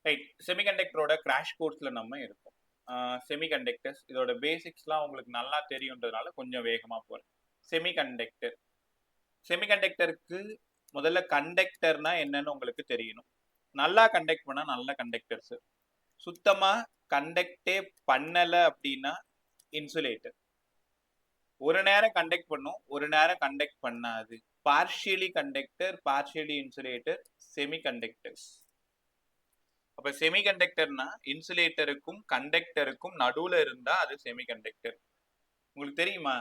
Right. செமிகண்டக்டரோட crash கோர்ஸ்ல நம்ம இருக்கோம். Semiconductors இதோட பேசிக்ஸ்லாம் உங்களுக்கு நல்லா தெரியுன்றதுனால கொஞ்சம் வேகமா போறேன். செமிகண்டக்டர் செமிகண்டக்டருக்கு முதல்ல கண்டக்டர்னா என்னன்னு உங்களுக்கு தெரியணும். நல்லா கண்டக்ட் பண்ணா நல்ல கண்டக்டர்ஸ், சுத்தமா கண்டக்டே பண்ணல அப்படின்னா இன்சுலேட்டர். ஒரு நேரம் கண்டக்ட் பண்ணும், ஒரு நேரம் கண்டக்ட் பண்ணாது. Partially conductor, partially insulator, semiconductors. அப்ப செமிகண்டக்டர்னா இன்சுலேட்டருக்கும் கண்டக்டருக்கும் நடுவுல இருந்தா அது செமிகண்டக்டர். உங்களுக்கு தெரியுமா,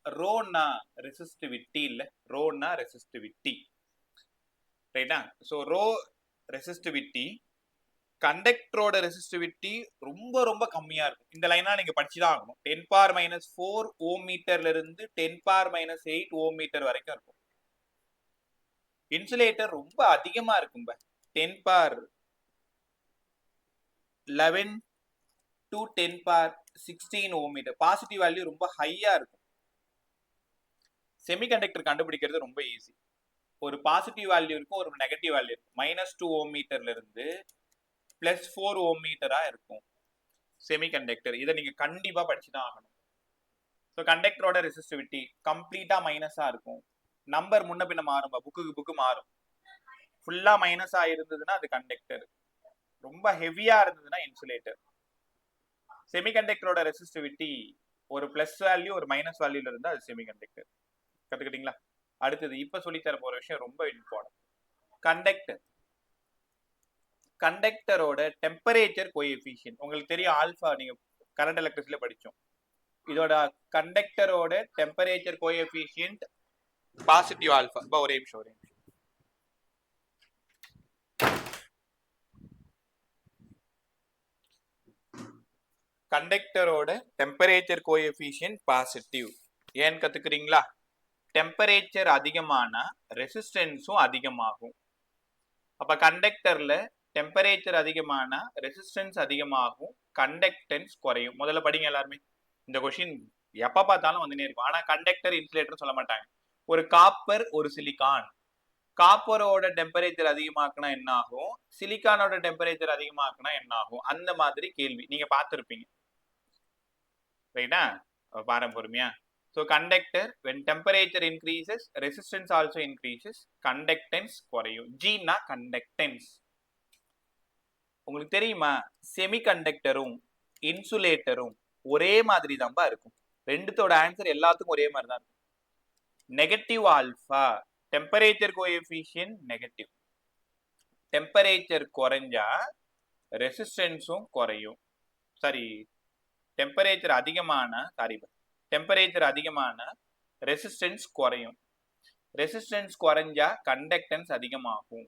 ரோன்னா ரெசிஸ்டிவிட்டி இல்ல, ரோன்னா ரெசிஸ்டிவிட்டி, ரைட்டா? ஸோ ரோ ரெசிஸ்டிவிட்டி, கண்டக்டரோட ரெசிஸ்டிவிட்டி ரொம்ப ரொம்ப கம்மியா இருக்கும். இந்த லைனா நீங்க படிச்சுதான் ஆகணும். 10⁻⁴ ஓம் மீட்டர்ல இருந்து 10⁻⁸ ஓம் மீட்டர் வரைக்கும் இருக்கும். இன்சுலேட்டர் ரொம்ப அதிகமா இருக்கும். 10⁻11 to 10⁻16 ohm metre. Positive value ரொம்ப ஹையா இருக்கும். செமிகண்டக்டர் கண்டுபிடிக்கிறது ரொம்ப ஈஸி. ஒரு பாசிட்டிவ் வேல்யூ இருக்கும், ஒரு நெகட்டிவ் வேல்யூ இருக்கும். -2 ஓம் மீட்டர்ல இருந்து +4 ஓம் மீட்டரா இருக்கும் செமிகண்டக்டர். இதை நீங்க கண்டிப்பா படிச்சுதான் ஆகணும். ஸோ கண்டக்டரோட ரெசிஸ்டிவிட்டி கம்ப்ளீட்டா மைனஸா இருக்கும். நம்பர் முன்ன பின்ன மாறும், புக்கு மாறும். ஃபுல்லா மைனஸா இருந்ததுன்னா அது கண்டக்டர், ரொம்ப ஹெவியா இருந்ததுன்னா இன்சுலேட்டர். செமிகண்டக்டரோட ரெசிஸ்டிவிட்டி ஒரு பிளஸ் வேல்யூ ஒரு மைனஸ் வேல்யூல இருந்தா அது செமிகண்டக்டர். கத்துக்கிட்டீங்களா? அடுத்தது இப்ப சொல்லித்தர போற விஷயம் ரொம்ப இம்பார்ட்டன்ட். கண்டக்டர், கண்டக்டரோட டெம்பரேச்சர் கோஎஃபிஷியன்ட் உங்களுக்கு தெரியும். ஆல்பா நீங்க கரண்ட் எலக்ட்ரிசிட்டில படிச்சோம். இதோட கண்டக்டரோட டெம்பரேச்சர் கோஎஃபிஷியன்ட் பாசிட்டிவ் ஆல்பா. ஒரே நிமிஷம். கண்டக்டரோட டெம்பரேச்சர் கோஎஃபிஷியன்ட் பாசிட்டிவ். ஏன்னு கத்துக்கிறீங்களா? டெம்பரேச்சர் அதிகமானா ரெசிஸ்டன்ஸும் அதிகமாகும். அப்ப கண்டக்டர்ல டெம்பரேச்சர் அதிகமானா ரெசிஸ்டன்ஸ் அதிகமாகும், கண்டக்டன்ஸ் குறையும். முதல்ல படிங்க எல்லாருமே. இந்த கொஸ்டின் எப்ப பார்த்தாலும் வந்துனே இருக்கும். ஆனா கண்டக்டர் இன்சுலேட்டர் சொல்ல மாட்டாங்க. ஒரு காப்பர், ஒரு சிலிக்கான். காப்பரோட டெம்பரேச்சர் அதிகமாக்குனா என்ன ஆகும், சிலிக்கானோட டெம்பரேச்சர் அதிகமாக்குனா என்ன ஆகும், அந்த மாதிரி கேள்வி நீங்க பார்த்திருப்பீங்க. ரைட்டா? பாருங்க பொறுமையா. So conductor, when temperature increases, resistance also increases, conductance குறையும். G னா conductance. உங்களுக்கு தெரியுமா, செமிகண்டக்டரும் இன்சுலேட்டரும் ஒரே மாதிரி தான்பா இருக்கும். ரெண்டுத்தோட ஆன்சர் எல்லாத்துக்கும் ஒரே மாதிரி தான் இருக்கும். Negative alpha, temperature coefficient negative. Temperature குறைஞ்சா ரெசிஸ்டன்ஸும் குறையும். சாரி, டெம்பரேச்சர் அதிகமான ரெசிஸ்டன்ஸ் குறையும். ரெசிஸ்டன்ஸ் குறைஞ்சா கண்டக்டன்ஸ் அதிகமாகும்.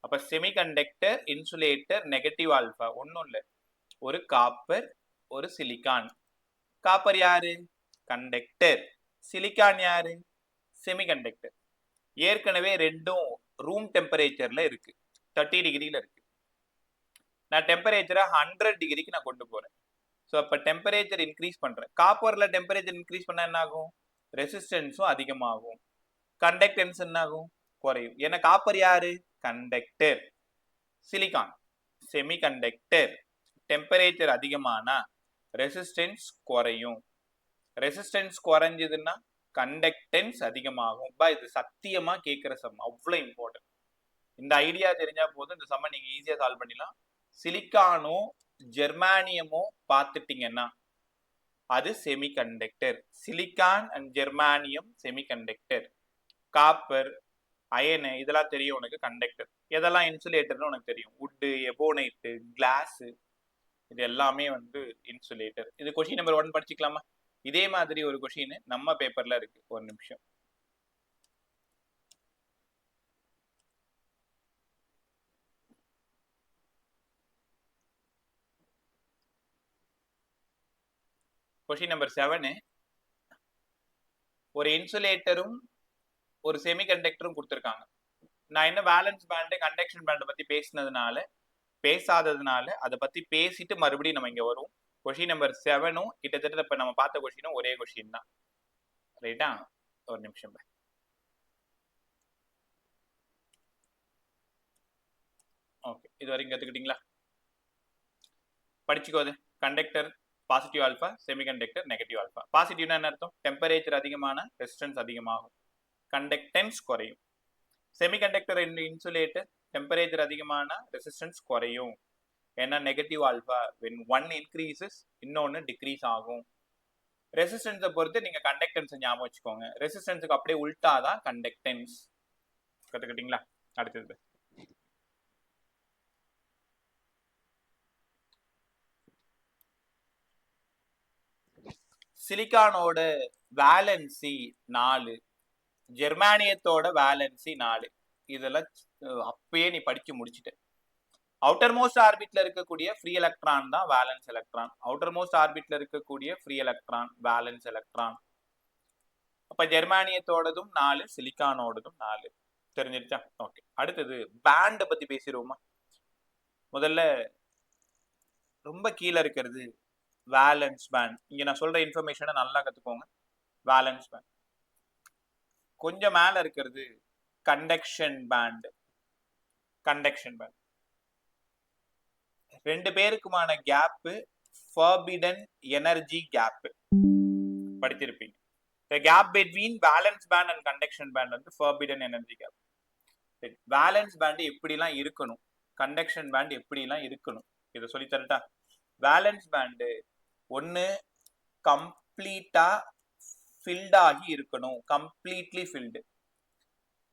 அப்ப செமிகண்டக்டர், இன்சுலேட்டர், நெகட்டிவ் ஆல்பா. ஒன்றும் இல்லை, ஒரு காப்பர், ஒரு சிலிக்கான். காப்பர் யாரு? கண்டக்டர். சிலிக்கான் யாரு? செமிகண்டக்டர். ஏற்கனவே ரெண்டும் ரூம் டெம்பரேச்சர்ல இருக்கு, 30 டிகிரில இருக்கு. நான் டெம்பரேச்சரை 100 டிகிரிக்கு நான் கொண்டு போறேன். ஸோ அப்போ டெம்பரேச்சர் இன்க்ரீஸ் பண்றேன். காப்பர்ல டெம்பரேச்சர் இன்க்ரீஸ் பண்ணா என்ன ஆகும்? ரெசிஸ்டன்ஸும் அதிகமாகும், கண்டக்டன்ஸ் என்ன ஆகும்? குறையும். ஏன்னா காப்பர் யாரு? கண்டக்டர். Silicon semiconductor. டெம்பரேச்சர் அதிகமானா ரெசிஸ்டன்ஸ் குறையும். ரெசிஸ்டன்ஸ் குறைஞ்சதுன்னா கண்டக்டன்ஸ் அதிகமாகும். இது சத்தியமா கேட்கிற சம், அவ்வளவு இம்பார்ட்டன்ட். இந்த ஐடியா தெரிஞ்சா போதும், இந்த சம்ம நீங்க ஈஸியா சால்வ் பண்ணிடலாம். சிலிக்கானும் ஜெர்மானியமும் பார்த்துட்டீங்கன்னா அது semiconductor. Silicon and germanium semiconductor. Copper, iron இதெல்லாம் தெரியும் உனக்கு, கண்டக்டர். எதெல்லாம் இன்சுலேட்டர்னு உனக்கு தெரியும். வுட்டு, எபோனைட்டு, கிளாஸ், இது எல்லாமே வந்து இன்சுலேட்டர். இது கொஸ்டின் நம்பர் 1 படிச்சுக்கலாமா? இதே மாதிரி ஒரு கொஸ்டின் நம்ம பேப்பர்ல இருக்கு. ஒரு நிமிஷம். Question number 7. ஒரு இன்சுலேட்டரும் ஒரு செமிகண்டக்டரும் கொடுத்துருக்காங்க. நான் என்ன வேலன்ஸ் பேண்ட், கண்டக்ஷன் பேண்ட் பத்தி பேசாததுனால அதை பத்தி பேசிட்டு மறுபடியும் நம்ம இங்க வரும். கொஸ்டின் நம்பர் 7ம் கிட்டத்தட்ட இப்ப நம்ம பார்த்த கொஸ்டினும் ஒரே கொஸ்டின் தான். ரைட்டா? ஒரு நிமிஷம். ஓகே, இது வரைக்கும் கத்துக்கிட்டீங்களா? படிச்சுக்கோ. அது conductor positive alpha, semiconductor negative alpha. பாசிட்டிவ்னா என்ன அர்த்தம்? டெம்பரேச்சர் அதிகமான ரெசிஸ்டன்ஸ் அதிகமாகும், கண்டக்டன்ஸ் குறையும். செமிகண்டக்டர் இன்சுலேட்டர் டெம்பரேச்சர் அதிகமான ரெசிஸ்டன்ஸ் குறையும். ஏன்னா negative alpha when one increases இன்னொன்று டிக்ரீஸ் ஆகும். ரெசிஸ்டன்ஸை பொறுத்து நீங்க கண்டக்டன்ஸ் ஞாபகம் வச்சுக்கோங்க. ரெசிஸ்டன்ஸுக்கு அப்படியே உல்டாதான் கண்டக்டன்ஸ். கத்துக்கிட்டீங்களா? அடுத்தது சிலிக்கானோட வேலன்சி 4, ஜெர்மானியத்தோட வேலன்சி 4. இதெல்லாம் அப்பயே நீ படிச்சு முடிச்சுட்ட. அவுட்டர் மோஸ்ட் ஆர்பிட்ல இருக்கக்கூடிய ஃப்ரீ எலக்ட்ரான் தான் வேலன்ஸ் எலக்ட்ரான். அவுட்டர் மோஸ்ட் ஆர்பிட்ல இருக்கக்கூடிய ஃப்ரீ எலக்ட்ரான் வேலன்ஸ் எலக்ட்ரான். அப்ப ஜெர்மானியத்தோடதும் 4, சிலிக்கானோடதும் 4. தெரிஞ்சிருச்சா? ஓகே. அடுத்தது பேண்ட் பத்தி பேசிடுவோமா? முதல்ல ரொம்ப கீழே இருக்கிறது வேலன்ஸ் பேண்ட். இங்க நான் சொல்ற இன்ஃபர்மேஷனை நல்லா கத்துக்கோங்க. Valence band. கொஞ்சம் மேல இருக்கிறது கண்டக்ஷன் பேண்ட். கண்டக்ஷன் பேண்ட் ரெண்டு பேருக்குமான கேப் ஃபர்பிடன் எனர்ஜி கேப் படிச்சிருப்பீங்க. The gap between valence band and conduction band வந்து forbidden energy gap. Valence band எப்படிலாம் இருக்கணும், கண்டக்ஷன் பேண்ட் எப்படிலாம் இருக்கணும், இதை சொல்லி தரட்டா? வேலன்ஸ் பேண்டு ஒன்று கம்ப்ளீட்டா ஃபில்ட் ஆகி இருக்கணும், கம்ப்ளீட்லி ஃபில்டு.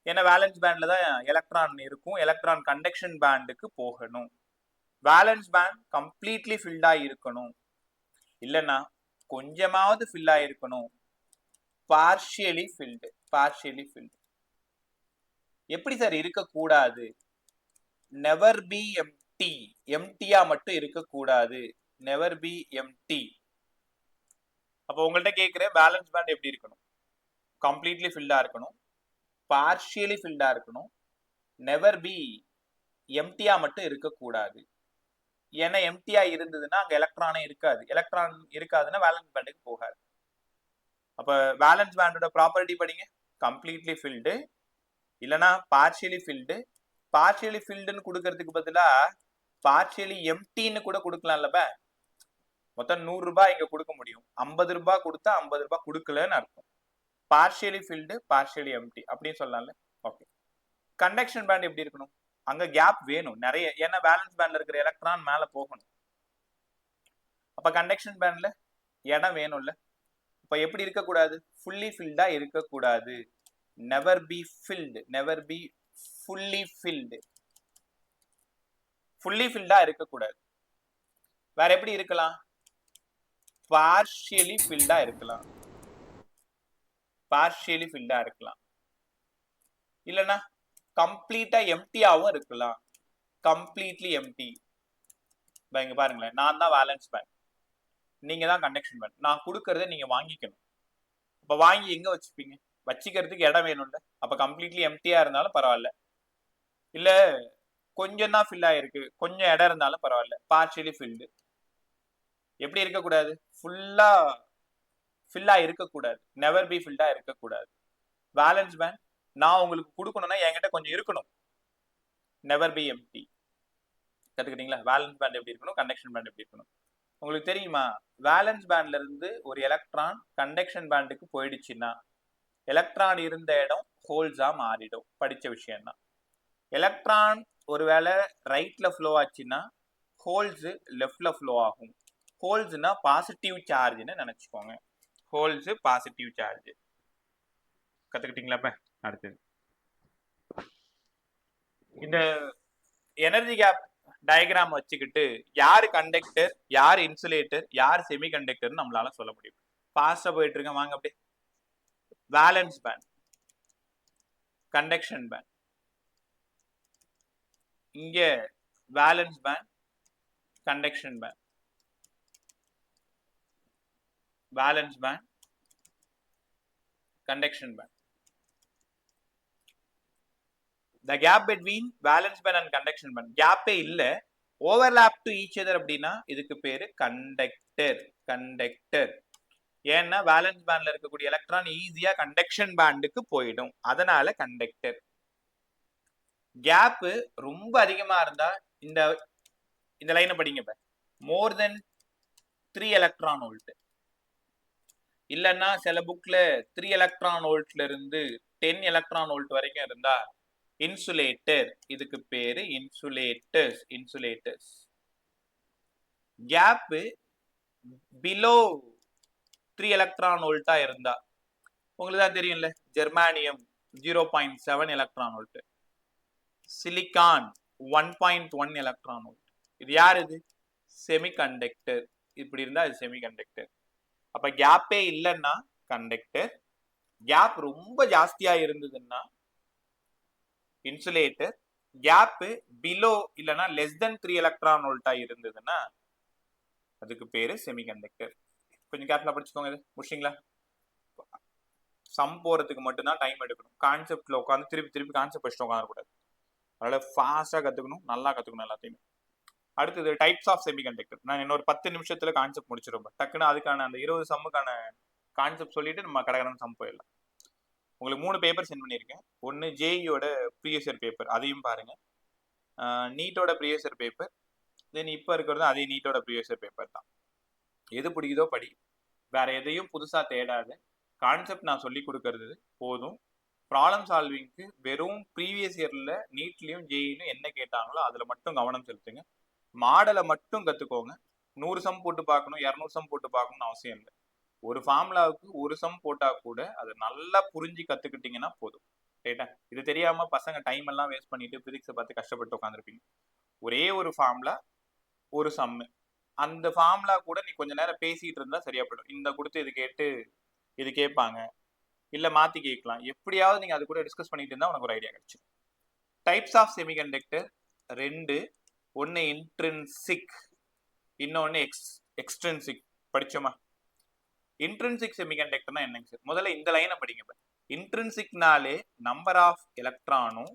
ஏன்னா வேலன்ஸ் பேண்ட்ல தான் எலக்ட்ரான் இருக்கும், எலக்ட்ரான் கண்டக்ஷன் பேண்டுக்கு போகணும். வேலன்ஸ் பேண்ட் கம்ப்ளீட்லி ஃபில்ட் ஆகி இருக்கணும், இல்லைன்னா கொஞ்சமாவது ஃபில் ஆகிருக்கணும், பார்ஷியலி ஃபில்டு. பார்ஷியலி ஃபில்டு எப்படி சார் இருக்கக்கூடாது? Never be empty. எம்டியா மட்டும் இருக்கக்கூடாது, நெவர் பி எம்டி. அப்போ உங்கள்கிட்ட கேட்குற பேலன்ஸ் பேண்ட் எப்படி இருக்கணும்? கம்ப்ளீட்லி ஃபில்டா இருக்கணும், பார்ஷியலி ஃபில்டா இருக்கணும், நெவர் பி எம்டியா மட்டும் இருக்கக்கூடாது. ஏன்னா எம்டியா இருந்ததுன்னா அங்கே எலக்ட்ரானே இருக்காது, எலக்ட்ரான் இருக்காதுன்னா வேலன்ஸ் பேண்டுக்கு போகாது. அப்போ வேலன்ஸ் பேண்டோட ப்ராப்பர்ட்டி படிங்க. கம்ப்ளீட்லி ஃபில்டு, இல்லைன்னா பார்ஷியலி ஃபில்டு. பார்ஷியலி ஃபில்டுன்னு கொடுக்கறதுக்கு பதிலாக பார்ஷியலி எம்டின்னு கூட கொடுக்கலாம்லப்ப. மொத்தம் 100 ரூபாய் இங்க கொடுக்க முடியும், 50 ரூபாய் கொடுத்தா 50 ரூபாய் கொடுக்கலன்னு அர்த்தம். பார்ஷியலி ஃபில்டு, பார்ஷியலி எம்டி அப்படின்னு சொல்லலாம்ல. ஓகே. கண்டக்ஷன் பேண்ட் எப்படி இருக்கணும்? அங்க கேப் வேணும் நிறைய, ஏன்னா வேலன்ஸ் பேண்ட்ல இருக்கிற எலக்ட்ரான் மேல போகணும். அப்ப கண்டக்ஷன் பேண்ட்ல இடம் வேணும்ல. இப்ப எப்படி இருக்கக்கூடாது? ஃபுல்லி ஃபில்டா இருக்கக்கூடாது, never be filled, never be fully filled. Fully ஃபில்டா இருக்கக்கூடாது. வேற எப்படி இருக்கலாம்? பார்ஷியலி ஃபில்டா இருக்கலாம், பார்ஷியலி ஃபில்டா இருக்கலாம், இல்லைன்னா கம்ப்ளீட்டா எம்டியாவும் இருக்கலாம், கம்ப்ளீட்லி எம்டி. இங்க பாருங்களேன், நான் தான் வேலன்ஸ் பேண்ட், நீங்க தான் கண்டக்ஷன் பேண்ட். நான் கொடுக்கறத நீங்க வாங்கிக்கணும். அப்ப வாங்கி எங்க வச்சுப்பீங்க? வச்சுக்கிறதுக்கு இடம் வேணும்ல. அப்ப கம்ப்ளீட்லி எம்டியா இருந்தாலும் பரவாயில்ல, இல்ல கொஞ்சம் தான் ஃபில் ஆயிருக்கு, கொஞ்சம் இடம் இருந்தாலும் பரவாயில்ல, பார்ஷியலி ஃபில்டு. எப்படி இருக்கக்கூடாது? ஃபுல்லா ஃபில்லா இருக்கக்கூடாது, நெவர் பி ஃபில்டா இருக்கக்கூடாது. வேலன்ஸ் பேண்ட் நான் உங்களுக்கு கொடுக்கணும்னா என்கிட்ட கொஞ்சம் இருக்கணும், நெவர் பி எம்டி. கத்துக்கிட்டீங்களா? வேலன்ஸ் பேண்ட் எப்படி இருக்கணும், கண்டக்ஷன் பேண்ட் எப்படி இருக்கணும்? உங்களுக்கு தெரியுமா? வேலன்ஸ் பேண்ட்ல இருந்து ஒரு எலக்ட்ரான் கண்டக்ஷன் பேண்டுக்கு போயிடுச்சுன்னா எலக்ட்ரான் இருந்த இடம் ஹோல்ஸா மாறிடும். படிச்ச விஷயம் தான். எலக்ட்ரான் ஒருவேளை ரைட்ல ஃப்ளோ ஆச்சுன்னா ஹோல்ஸ் லெஃப்ட்ல ஃப்ளோ ஆகும். ஹோல்ஸ்னா பாசிட்டிவ் சார்ஜ்னு நினைச்சுக்கோங்க. Holes positive charge. கத்துக்கிட்டீங்களா? இப்ப அடுத்தது இந்த எனர்ஜி கேப் டயக்ராம் வச்சுக்கிட்டு யார் கண்டக்டர், யார் இன்சுலேட்டர், யார் செமி கண்டக்டர் நம்மளால சொல்ல முடியும். ஃபாஸ்டா போயிட்டு இருக்கேன், வாங்க அப்படியே. Valence band, conduction band. இங்க valence band, conduction band, valence band, conduction band. The gap between valence band and conduction band gap இல்ல, overlap to each other அப்படின்னா இதுக்கு பேரு கண்டக்டர். கண்டக்டர் ஏன்னா வேலன்ஸ் பேண்ட்ல இருக்கக்கூடிய எலக்ட்ரான் ஈஸியா கண்டக்ஷன் பேண்டுக்கு போயிடும், அதனால கண்டக்டர். கேப் ரொம்ப அதிகமா இருந்தா இந்த இந்த லைனை படிங்க. இப்ப மோர் தென் 3 எலக்ட்ரான் வோல்ட் இல்லைன்னா சில புக்ல 3 எலக்ட்ரான் வோல்ட்ல இருந்து 10 எலக்ட்ரான் வோல்ட் வரைக்கும் இருந்தா இன்சுலேட்டர். இதுக்கு பேரு இன்சுலேட்டர்ஸ். கேப் பிலோ 3 எலக்ட்ரான் வோல்ட்டா இருந்தா உங்களுக்கு தான் தெரியும்ல, ஜெர்மானியம் 0.7 electron volt, silicon 1.1 electron volt. இது யார்? இது செமிகண்டக்டர். இப்படி இருந்தா இது செமிகண்டக்டர். அப்ப கேப்பே இல்லைன்னா கண்டக்டர், கேப் ரொம்ப ஜாஸ்தியா இருந்ததுன்னா இன்சுலேட்டர், கேப் பிலோ இல்லைன்னா லெஸ் தென் 3 எலக்ட்ரான் வோல்ட்டா இருந்ததுன்னா அதுக்கு பேரு செமிகண்டக்டர். கொஞ்சம் கேப்ல படிச்சுக்கோங்க. இது முடிச்சிங்களா? சம் போறதுக்கு மட்டும்தான் டைம் எடுக்கணும். கான்செப்ட்ல உட்காந்து திருப்பி கான்செப்ட் படிச்சுட்டு உட்காந்துக்கூடாது. அதனால ஃபாஸ்டா கத்துக்கணும், நல்லா கத்துக்கணும் எல்லாத்தையுமே. அடுத்தது டைப்ஸ் ஆஃப் செமிகண்டக்டர். நான் இன்னொரு 10 நிமிஷத்துல கான்செப்ட் முடிச்சிருப்பேன். டக்குன்னு அதுக்கான அந்த 20 சம்முக்கான கான்செப்ட் சொல்லிட்டு நம்ம கடகடன் சம் போயிடலாம். உங்களுக்கு 3 பேப்பர் சென்ட் பண்ணியிருக்கேன். ஒன்று ஜேஇயோட ப்ரீவியஸ் இயர் பேப்பர், அதையும் பாருங்க. நீட்டோட ப்ரீவியஸ் இயர் பேப்பர், தென் இப்போ இருக்கிறது அதே நீட்டோட ப்ரீவியஸ் இயர் பேப்பர் தான். எது பிடிக்குதோ படி, வேற எதையும் புதுசா தேடாது. கான்செப்ட் நான் சொல்லி கொடுக்கறது போதும். ப்ராப்ளம் சால்விங்க்கு வெறும் ப்ரீவியஸ் இயர்ல நீட்லயும் ஜேஇலும் என்ன கேட்டாங்களோ அதுல மட்டும் கவனம் செலுத்துங்க. மாடலை மட்டும் கத்துக்கோங்க. 100 சம் போட்டு பார்க்கணும், 200 சம் போட்டு பார்க்கணும்னு அவசியம் இல்லை. ஒரு ஃபார்முலாவுக்கு ஒரு சம் போட்டா கூட அதை நல்லா புரிஞ்சு கத்துக்கிட்டீங்கன்னா போதும். ரைட்டா? இது தெரியாம பசங்க டைம் எல்லாம் வேஸ்ட் பண்ணிட்டு பிசிக்ஸை பார்த்து கஷ்டப்பட்டு உட்காந்துருப்பீங்க. ஒரே ஒரு ஃபார்முலா, ஒரு சம்மு. அந்த ஃபார்முலா கூட நீ கொஞ்ச நேரம் பேசிட்டு இருந்தா சரியா போயிடும். இந்த கொடுத்து இது கேட்டு இது கேட்பாங்க, இல்ல மாத்தி கேட்கலாம். எப்படியாவது நீங்க அது கூட டிஸ்கஸ் பண்ணிட்டு இருந்தா உனக்கு ஒரு ஐடியா கிடைச்சிடும். Types of semiconductor 2. ஒன்னு இன்ட்ரின்சிக், இன்னொன்னு எக்ஸ்ட்ரின்சிக். படிச்சோமா? இன்ட்ரின்சிக் செமிகண்டக்டர்னா என்னங்க சார்? முதல்ல இந்த லைனை படிங்க. இன்ட்ரின்சிக்னாலே நம்பர் ஆஃப் எலக்ட்ரானும்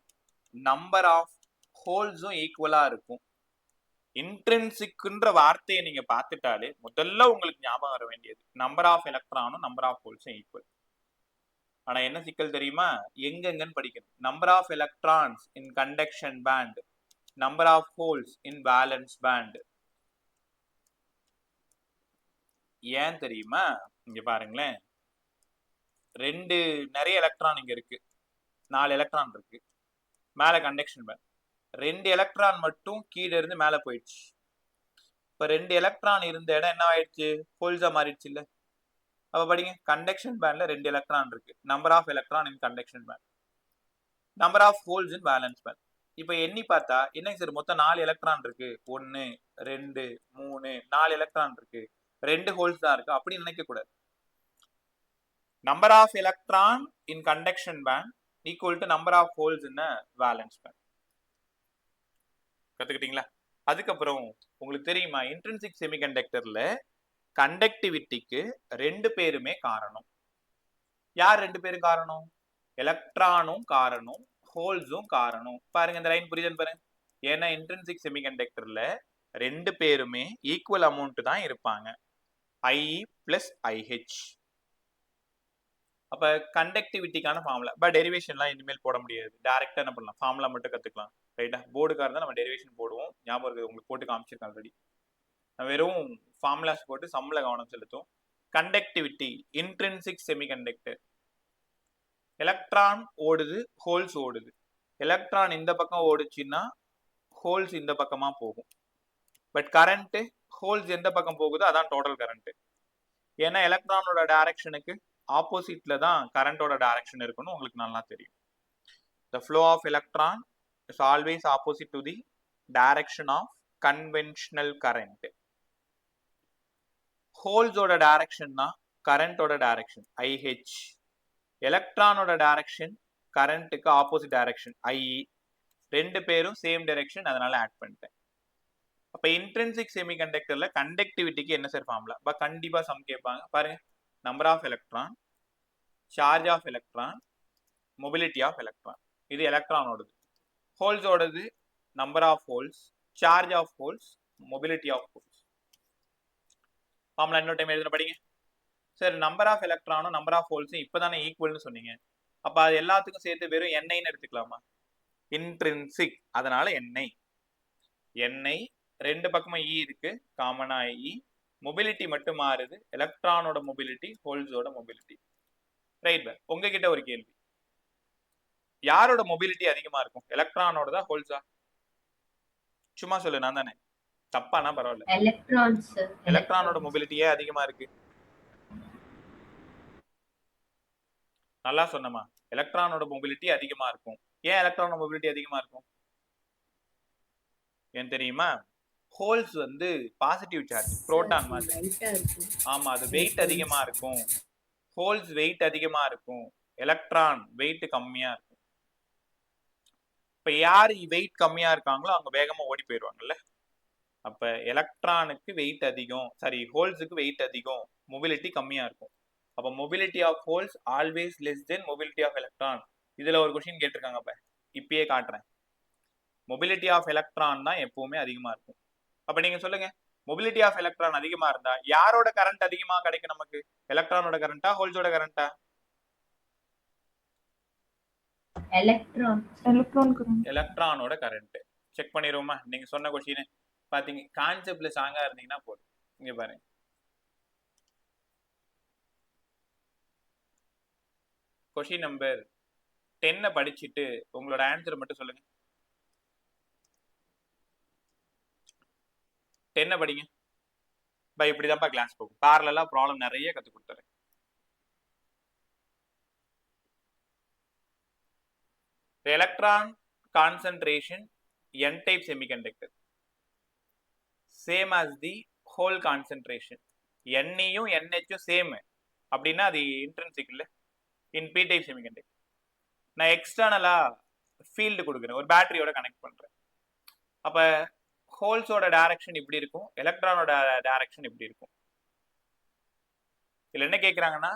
நம்பர் ஆஃப் ஹோல்ஸும் ஈக்குவலா இருக்கும். இன்ட்ரின்சிக்ன்ற வார்த்தையை நீங்க பார்த்துட்டாலே முதல்ல உங்களுக்கு ஞாபகம் வர வேண்டியது நம்பர் ஆஃப் எலக்ட்ரானும் நம்பர் ஆஃப் ஹோல்ஸும் ஈக்குவல். ஆனா என்ன சிக்கல் தெரியுமா? எங்கெங்கன்னு படிக்கணும். Number of electrons in conduction band, number of holes in valence band. ஏன் தெரியுமா? இங்க பாருங்களேன், நிறைய எலக்ட்ரான் இங்க இருக்கு, 4 எலக்ட்ரான் இருக்கு மேல கண்டக்ஷன் பேண்ட். 2 எலக்ட்ரான் மட்டும் கீழே இருந்து மேல போயிடுச்சு. இப்ப 2 எலக்ட்ரான் இருந்த இடம் என்ன ஆயிடுச்சு? ஹோல்ஸா மாறிடுச்சு இல்ல? அப்ப படிங்க, கண்டக்ஷன் பேண்ட்ல 2 எலக்ட்ரான் இருக்கு, number of electron in conduction band, number of holes in valence band. இப்ப எண்ணி பார்த்தா என்ன சார், மொத்தம் 4 எலக்ட்ரான் இருக்கு. 1 2 3 4 எலக்ட்ரான் இருக்கு, 2 ஹோல்ஸ் தான் இருக்கு. அப்படி நினைக்க கூடாது. Number of electron in conduction band equal to number of holes in valence band. கத்துக்கிட்டீங்களா? அதுக்கப்புறம் உங்களுக்கு தெரியுமா, இன்ட்ரின்சிக் செமிகண்டக்டர்ல கண்டக்டிவிட்டிக்கு 2 பேருமே காரணம். யார் 2 பேரும் காரணம்? எலக்ட்ரானும் காரணம், ஹோல்ஸும் காரணம். பாருங்க இந்த லைன் புரியுதுன்னு பாருங்க. ஏன்னா இன்ட்ரின்சிக் செமிகண்டக்டர்ல 2 பேருமே ஈக்குவல் அமௌண்ட் தான் இருப்பாங்க, IE பிளஸ் IH. அப்ப கண்டக்டிவிட்டிக்கான ஃபார்முலா, பட் டெரிவேஷன்லாம் இனிமேல் போட முடியாது, டைரக்டா என்ன பண்ணலாம், ஃபார்முலா மட்டும் கத்துக்கலாம். ரைட்டா? போர்டுக்காக இருந்தால் நம்ம டெரிவேஷன் போடுவோம், ஞாபகம் இருக்குது உங்களுக்கு, போட்டு காமிச்சிருக்கேன் ஆல்ரெடி. வெறும் ஃபார்முலாஸ் போட்டு சம்ல கவனம் செலுத்தும். கண்டக்டிவிட்டி இன்ட்ரின்சிக் செமிகண்டக்டர், எலக்ட்ரான் ஓடுது, ஹோல்ஸ் ஓடுது. எலக்ட்ரான் இந்த பக்கம் ஓடுச்சுன்னா ஹோல்ஸ் இந்த பக்கமா போகும். பட் கரண்ட் ஹோல்ஸ் எந்த பக்கம் போகுதோ அதான் டோட்டல் கரண்ட். ஏன்னா எலக்ட்ரானோட டைரக்ஷனுக்கு ஆப்போசிட்ல தான் கரண்டோட டைரக்ஷன் இருக்குன்னு உங்களுக்கு நல்லா தெரியும். The flow of electron is always opposite to the direction of conventional current. Holes oda direction na current oda direction IH. Electron oda direction current ku opposite direction IE. ரெண்டு பேரும் same direction, அதனால add பண்ணிட்டேன். அப்ப intrinsic செமிகண்டக்டர்ல கண்டக்டிவிட்டிக்கு என்ன sir formula? அப்ப கண்டிப்பா sum கேட்பாங்க பாருங்க. Number of electron, charge of electron, mobility of electron. இது எலக்ட்ரானோடது. ஹோல்ஸோடது number of holes, charge of holes, mobility of holes. Formula இன்னொரு டைம் எழுதுன படிங்க சார். நம்பர் ஆஃப் எலக்ட்ரானும் நம்பர் ஆஃப் ஹோல்ஸும் இப்பதானே ஈக்குவல்னு சொன்னீங்க, அப்ப அது எல்லாத்துக்கும் சேர்த்து வெறும் NIன்னு எடுத்துக்கலாமா? இன்ட்ரின்சிக், அதனால NI. Ni ரெண்டு பக்கமும் E இருக்கு காமனா E மொபிலிட்டி மட்டும் மாறுது எலக்ட்ரானோட மொபிலிட்டி ஹோல்ஸோட மொபிலிட்டி ரைட் உங்ககிட்ட ஒரு கேள்வி யாரோட மொபிலிட்டி அதிகமா இருக்கும் எலக்ட்ரானோடதா ஹோல்ஸா சும்மா சொல்லு நான் தானே தப்பானா பரவாயில்ல எலக்ட்ரான்ஸ் எலக்ட்ரானோட மொபிலிட்டியே அதிகமா இருக்கு நல்லா சொன்னமா எலக்ட்ரானோட மொபிலிட்டி அதிகமா இருக்கும் ஏன் எலக்ட்ரானோட மொபிலிட்டி அதிகமா இருக்கும் ஏன் தெரியுமா ஹோல்ஸ் வந்து பாசிட்டிவ் சார்ஜ் புரோட்டான் மாதிரி ஆமா அது வெயிட் அதிகமா இருக்கும் ஹோல்ஸ் வெயிட் அதிகமா இருக்கும் எலக்ட்ரான் வெயிட் கம்மியா இருக்கும் இப்ப யாரு வெயிட் கம்மியா இருக்காங்களோ அவங்க வேகமா ஓடி போயிடுவாங்கல்ல அப்ப எலக்ட்ரானுக்கு வெயிட் அதிகம் சாரி ஹோல்ஸுக்கு வெயிட் அதிகம் மொபிலிட்டி கம்மியா இருக்கும் அப்ப mobility of holes always less than mobility of electron இதுல ஒரு கொஸ்டின் கேட்டிருக்காங்க அப்ப இப்பயே காட்டுறேன் மொபிலிட்டி ஆஃப் எலக்ட்ரான் தான் எப்பவுமே அதிகமா இருக்கும் அப்ப நீங்க சொல்லுங்க மொபிலிட்டி ஆஃப் எலக்ட்ரான் அதிகமா இருந்தா யாரோட கரண்ட் அதிகமா கிடைக்கும் நமக்கு எலக்ட்ரானோட கரண்டா ஹோல்ஸோட கரண்டா எலக்ட்ரானோட கரண்ட் செக் பண்ணிடுவோமா நீங்க சொன்ன கொஸ்டின் பாத்தீங்க கான்செப்ட்ல ஸ்ட்ராங்கா இருந்தீங்கன்னா போதும் இங்க பாருங்க கொஸ்டின் நம்பர் 10 படிச்சுட்டு உங்களோட ஆன்சர் மட்டும் சொல்லுங்க 10 படிங்க பை இப்படிதான்ப்பா கிளாஸ் போகும் பேரலலா ப்ராப்ளம் நிறைய கத்து கொடுத்துறேன் The electron concentration n-type semiconductor same as the hole concentration n-யும் n-யும் சேம் அப்படின்னா அது இன்ட்ரின்சிக் இல்ல in p-type semiconductor நான் எக்ஸ்டர்னலா ஃபீல்டு கொடுக்குறேன் ஒரு பேட்டரியோட கனெக்ட் பண்றேன் அப்ப ஹோல்ஸோட டைரக்ஷன் இப்படி இருக்கும் எலக்ட்ரானோட டைரக்ஷன் இப்படி இருக்கும் இதுல என்ன கேக்குறாங்கன்னா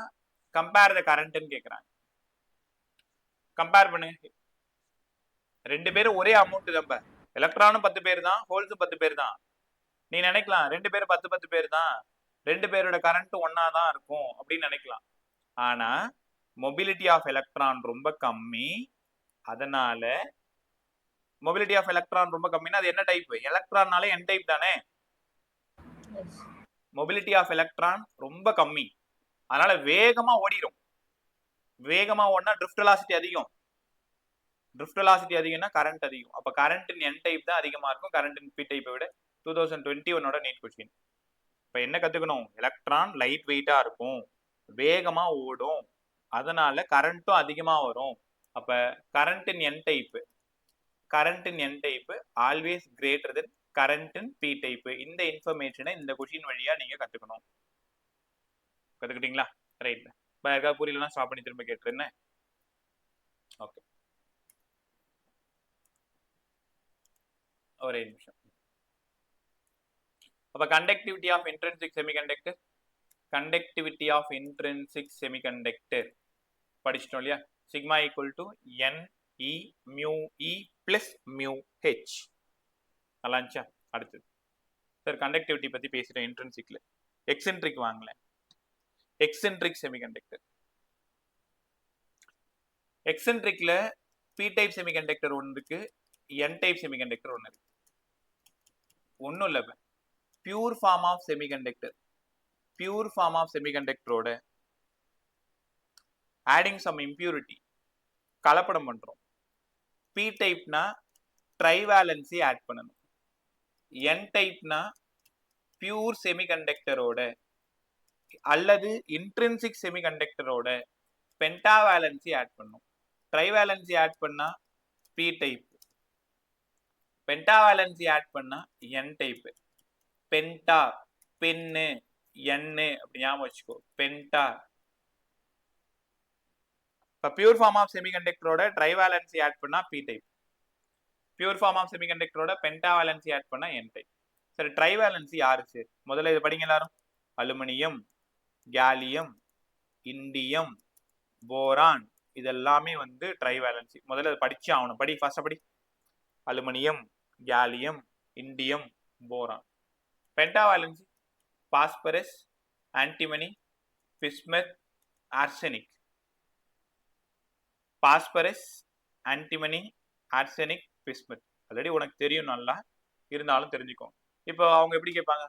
கம்பேர் த கரண்ட்னு கேக்குறாங்க கம்பேர் பண்ணுங்க ரெண்டு பேரும் ஒரே அமௌண்ட் தான் எலக்ட்ரானும் 10 பேர் தான் ஹோல்ஸும் 10 பேர் தான் நீ நினைக்கலாம் ரெண்டு பேரும் 10 பேர் தான் ரெண்டு பேரோட கரண்ட் ஒன்னா தான் இருக்கும் அப்படின்னு நினைக்கலாம் ஆனா மொபிலிட்டி ஆஃப் எலக்ட்ரான் ரொம்ப கம்மி அதனால மொபிலிட்டி ஆஃப் எலக்ட்ரான் ரொம்ப கம்மினா அது என்ன டைப் எலக்ட்ரான்னாலே n டைப் தானே மொபிலிட்டி ஆஃப் எலக்ட்ரான் ரொம்ப கம்மி அதனால வேகமா ஓடிடும் வேகமா ஓடினா ட்ரிஃப்ட் வெலாசிட்டி அதிகம் ட்ரிஃப்ட் வெலாசிட்டி அதிகம்னா கரண்ட் அதிகம் அப்ப கரண்ட் n டைப் தான் அதிகமா இருக்கும் கரண்ட் p டைப்பை விட 2021 நீட் கொஸ்டின் இப்ப என்ன கத்துக்கணும் எலக்ட்ரான் லைட் வெயிட்டா இருக்கும் வேகமா ஓடும் அதனால கரண்ட்டும் அதிகமா வரும் அப்ப current n type always greater than current p type இந்த இன்ஃபர்மேஷனை இந்த கொஸ்டின் வழியா நீங்க கத்துக்கிட்டீங்களா ரைட் யாருக்காவது புரியலன்னா ஸ்டாப் பண்ணி திரும்ப கேட்டுருந்தேன் ஓகே ஒரே நிமிஷம் அப்ப கண்டக்டிவிட்டி ஆஃப் இன்ட்ரின்சிக் செமிகண்டக்டர் படிச்சிட்டோம் இல்லையா sigma equal to n e mu e plus mu h நல்லா இருந்துச்சா அடுத்தது சார் கண்டக்டிவிட்டி பத்தி பேசிட்டோம் இன்ட்ரின்சிக்ல எக்ஸென்ட்ரிக் வாங்கல எக்ஸென்ட்ரிக் செமிகண்டக்டர் எக்ஸென்ட்ரிக்ல p டைப் செமிகண்டக்டர் ஒன்று இருக்கு n டைப் செமிகண்டக்டர் ஒன்று இருக்கு ஒன்றும் இல்லை பியூர் ஃபார்ம் ஆஃப் செமிகண்டக்டரோட ஆடிங் சம் இம்பியூரிட்டி கலப்படம் பண்றோம் p டைப்னா ட்ரைவேலன்சி ஆட் பண்ணணும் n டைப்னா பியூர் செமிகண்டக்டரோட அல்லது இன்ட்ரின்சிக் செமிகண்டக்டரோட பென்டாவேலன்சி ஆட் பண்ணும் ட்ரைவேலன்சி ஆட் பண்ணா p டைப் பென்டாவேலன்சி ஆட் பண்ணா n டைப் பென்டா பென்னு n அப்படி ஞாபகம் வச்சுக்கோ பென்டா இப்போ பியூர் ஃபார்ம் ஆஃப் செமிகண்டக்டரோட ட்ரைவேலன்சி ஆட் பண்ணா p type pure form of செமிகண்டக்டரோட பென்டாவேலன்சி ஆட் பண்ணா n டைப் சரி ட்ரைவேலன்சி யாருக்கு முதல்ல இது படிங்க எல்லாரும் அலுமினியம் கேலியம் இண்டியம் போரான் இதெல்லாமே வந்து ட்ரைவேலன்சி முதல்ல படிச்சு ஆகணும் படி ஃபர்ஸ்ட் படி aluminium gallium indium boron pentavalency phosphorus antimony bismuth arsenic phosphorus antimony arsenic bismuth already உனக்கு தெரியும் நல்லா இருந்தாலும் தெரிஞ்சுக்கோ. இப்போ அவங்க எப்படி கேட்பாங்க,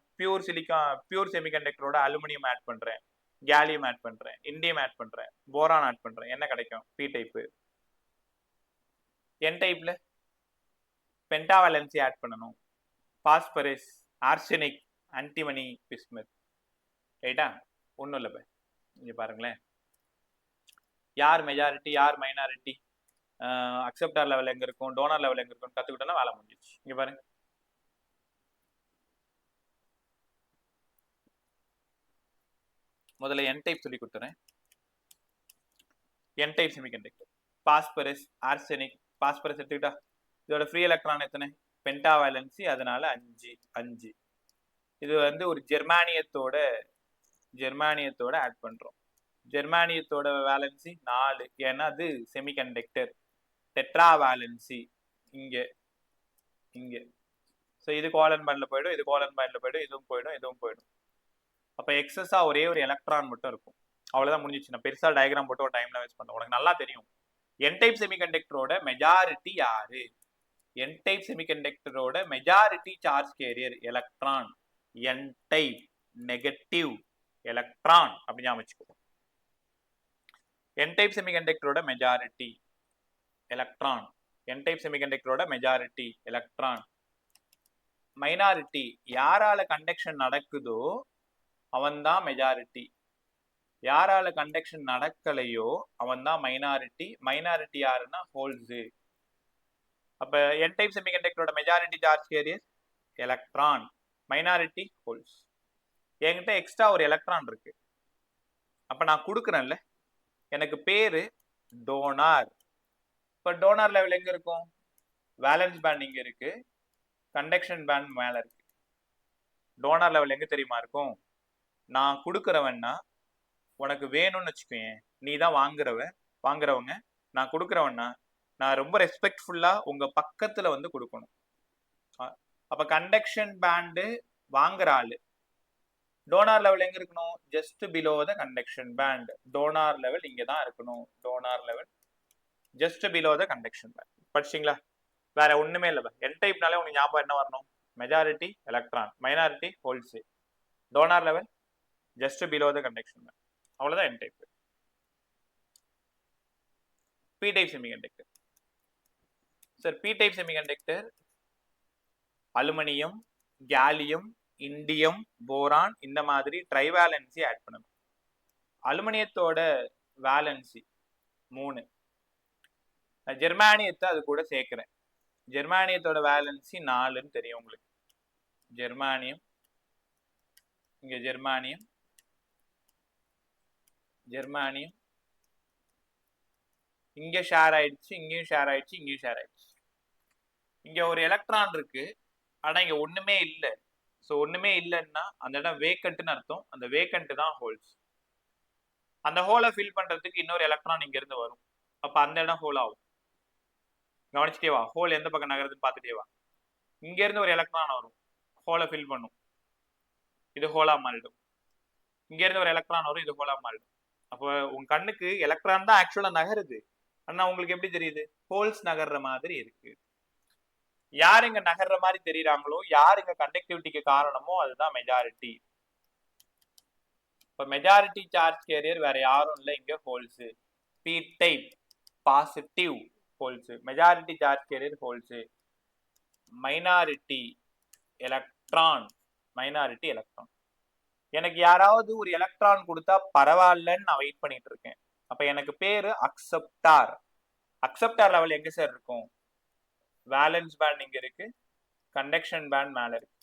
பியூர் செமிகண்டக்டரோட அலுமினியம் ஆட் பண்றேன், கேலியம் ஆட் பண்றேன், இண்டியம் ஆட் பண்றேன், போரான் ஆட் பண்றேன், என்ன கிடைக்கும்? P type. என் டைப்ல பென்டாவேலன்சி ஆட் பண்ணணும், பாஸ்பரஸ், ஆர்சனிக், ஆன்டிமனி, பிஸ்மத். ரைட்டா? ஒன்றும் இல்லை. இங்க பாருங்களேன், யார் மெஜாரிட்டி யார் மைனாரிட்டி, அக்செப்டார் லெவல் எங்க இருக்கும், டோனர் லெவல் எங்க இருக்கும் கத்துக்கிட்டோம்னா வேலை முடிஞ்சிச்சு. இங்க பாருங்க, முதல்ல என் டைப் சொல்லி கொடுத்துறேன். என் type semiconductor, phosphorus, arsenic. Phosphorus எடுத்துக்கிட்டா இதோட ஃப்ரீ எலக்ட்ரான் எத்தனை? பென்டாவேலன்சி, அதனால 5. இது வந்து ஒரு ஜெர்மானியத்தோட ஆட் பண்றோம். ஜெர்மானியத்தோட வேலன்சி 4, ஏன்னா அது செமிகண்டக்டர். டெட்ரா வேலன்சி இங்க. ஸோ இது கோலன் பேண்ட்ல போயிடும், இது கோலன் பேண்ட்ல போயிடும், இதுவும் போயிடும். அப்ப எக்ஸஸா ஒரே ஒரு எலக்ட்ரான் மட்டும் இருக்கும். அவ்வளவுதான் முடிஞ்சிச்சு. நான் பெருசா டயக்ராம் போட்டு ஒரு டைம்ல வேஸ்ட் பண்ணேன். உனக்கு நல்லா தெரியும் என் டைப் செமிகண்டக்டரோட மெஜாரிட்டி யாரு. என் டைப் செமிகண்டக்டரோட majority charge carrier electron. N type negative electron அப்படி ஞாபகம் வச்சுக்கோ. என் டைப் செமிகண்டக்டரோட மெஜாரிட்டி எலக்ட்ரான். என் டைப் செமிகண்டக்டரோட மெஜாரிட்டி எலக்ட்ரான். மைனாரிட்டி யாரால கண்டக்ஷன் நடக்குதோ அவன் தான் மெஜாரிட்டி. யாரால கண்டக்ஷன் நடக்கலையோ அவன் தான் மைனாரிட்டி. மைனாரிட்டி யாருன்னா ஹோல்ஸ். அப்ப என் டைப் செமிகண்டக்டரோட majority charge carrier electron, minority holes. என்கிட்ட எக்ஸ்ட்ரா ஒரு எலக்ட்ரான் இருக்கு, அப்ப நான் கொடுக்குறேன்ல, எனக்கு பேரு டோனார். இப்ப டோனார் லெவல் எங்க இருக்கும்? வேலன்ஸ் பேண்ட் இங்க இருக்கு, கண்டக்ஷன் பேண்ட் மேல இருக்கு. டோனார் லெவல் எங்க தெரியுமா இருக்கும்? நான் கொடுக்குறவன்னா உனக்கு வேணும்னு வச்சுக்கோயேன், நீ தான் வாங்குறவங்க. நான் கொடுக்குறவன்னா நான் ரொம்ப ரெஸ்பெக்ட்ஃபுல்லா உங்க பக்கத்துல வந்து கொடுக்கணும். அப்ப கண்டக்ஷன் பேண்டு வாங்குற ஆளு டோனார் லெவல் எங்க இருக்கணும்? Just below the conduction band. Donor level இங்க தான் இருக்கணும். Donor level just below the conduction band. படிச்சிங்களா? வேற ஒண்ணுமே இல்லை. என் டைப்னாலே உனக்கு ஞாபகம் என்ன வரணும்? Majority electron, minority holes, donor level just below the conduction band. அவ்வளவுதான் N type. P type semiconductor. Sir P type semiconductor aluminium, gallium, indium, boron இந்த மாதிரி ட்ரைவேலன்சி ஆட் பண்ணணும். அலுமினியத்தோட வேலன்சி 3, ஜெர்மானியத்தை அது கூட சேர்க்கிறேன். ஜெர்மானியத்தோட வேலன்சி 4ன்னு தெரியும் உங்களுக்கு. ஜெர்மானியம், இங்க ஜெர்மானியம், இங்க ஷேர் ஆயிடுச்சு, இங்கேயும் ஷேர் ஆயிடுச்சு, இங்கேயும் ஷேர் ஆயிடுச்சு. இங்க ஒரு எலக்ட்ரான் இருக்கு, ஆனா இங்க ஒண்ணுமே இல்லை. ஸோ ஒண்ணுமே இல்லைன்னா அந்த இடம் வேக்கண்ட்னு அர்த்தம். அந்த வேக்கண்ட் தான் ஹோல்ஸ். அந்த ஹோலை ஃபில் பண்றதுக்கு இன்னொரு எலக்ட்ரான் இங்க இருந்து வரும். அப்ப அந்த இடம் ஹோல் ஆகும். கவனிச்சுட்டே வா, ஹோல் எந்த பக்கம் நகருதுன்னு பார்த்துட்டே வா. இங்க இருந்து ஒரு எலக்ட்ரான் வரும், ஹோலை ஃபில் பண்ணும், இது ஹோலா மாறிடும். இங்க இருந்து ஒரு எலக்ட்ரான் வரும், இது ஹோலா மாறிடும். அப்போ உங்க கண்ணுக்கு எலக்ட்ரான் தான் ஆக்சுவலா நகருது, ஆனா உங்களுக்கு எப்படி தெரியுது? ஹோல்ஸ் நகர்ற மாதிரி இருக்கு. யார் இங்க நகர்ற மாதிரி தெரியுறாங்களோ, யார் இங்க கண்டக்டிவிட்டிக்கு காரணமோ அதுதான் மெஜாரிட்டி. இப்ப மெஜாரிட்டி சார்ஜ் கேரியர் வேற யாரும் இல்லை, இங்க holes. P type positive holes, majority charge carrier holes. Minority electron, எனக்கு யாராவது ஒரு எலக்ட்ரான் கொடுத்தா பரவாயில்லன்னு நான் வெயிட் பண்ணிட்டு இருக்கேன். அப்ப எனக்கு பேரு அக்செப்டார். அக்செப்டார் லெவல் எங்க சார் இருக்கும்? வேலன்ஸ் பேண்ட் இங்க இருக்கு, கண்டக்ஷன் பேண்ட் மேல இருக்கு.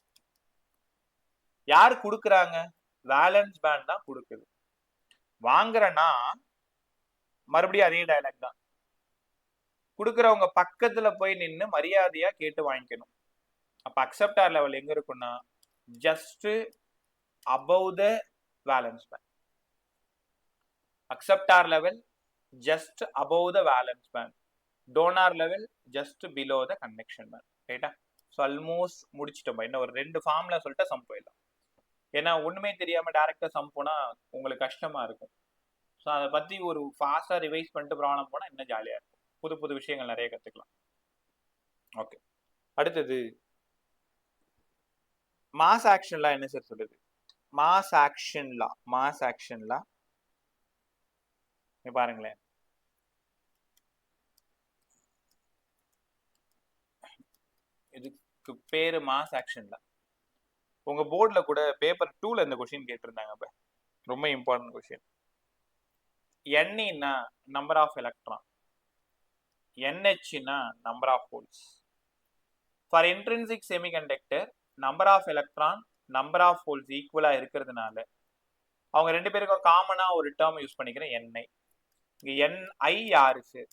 யார் கொடுக்குறாங்க? வேலன்ஸ் பேண்ட் தான் கொடுக்குது. வாங்குறனா மறுபடியும் அதே டயலாக் தான். கொடுக்குறவங்க பக்கத்துல போய் நின்று மரியாதையா கேட்டு வாங்கிக்கணும். அப்ப அக்செப்டார் லெவல் எங்க இருக்குன்னா just above the valence band. Acceptor level just above the valence band. Donor level just below the conduction band. ரைட்டா? ஸோ ஆல்மோஸ்ட் முடிச்சிட்டோம். இன்னும் ஒரு 2 ஃபார்ம்ல சொல்லிட்டு சம் போயிடலாம். ஏன்னா ஒண்ணுமே தெரியாம டைரக்டா சம் போனா உங்களுக்கு கஷ்டமா இருக்கும். ஸோ அதை பத்தி ஒரு ஃபாஸ்டா ரிவைஸ் பண்ணிட்டு ப்ராப்ளம் போனா இன்னும் ஜாலியா இருக்கும். புது புது விஷயங்கள் நிறைய கத்துக்கலாம். ஓகே, அடுத்தது மாஸ் ஆக்ஷன் லா என்ன சார் சொல்லுது? மாஸ் ஆக்ஷன் லா பாருங்களேன், இதுக்கு பேரு மாஸ் ஆக்ஷன் லா. உங்க போர்டுல கூட பேப்பர் 2ல இந்த கொஸ்டின் கேட்டிருந்தாங்க. அப்ப ரொம்ப important question. N number of electron, NH number of holes. For intrinsic semiconductor number of electron number of holes ஈக்குவலா இருக்கிறதுனால அவங்க ரெண்டு பேருக்கும் காமனா ஒரு டேர்ம் யூஸ் பண்ணிக்கிறேன், Ni. இங்க Ni யாரு sir?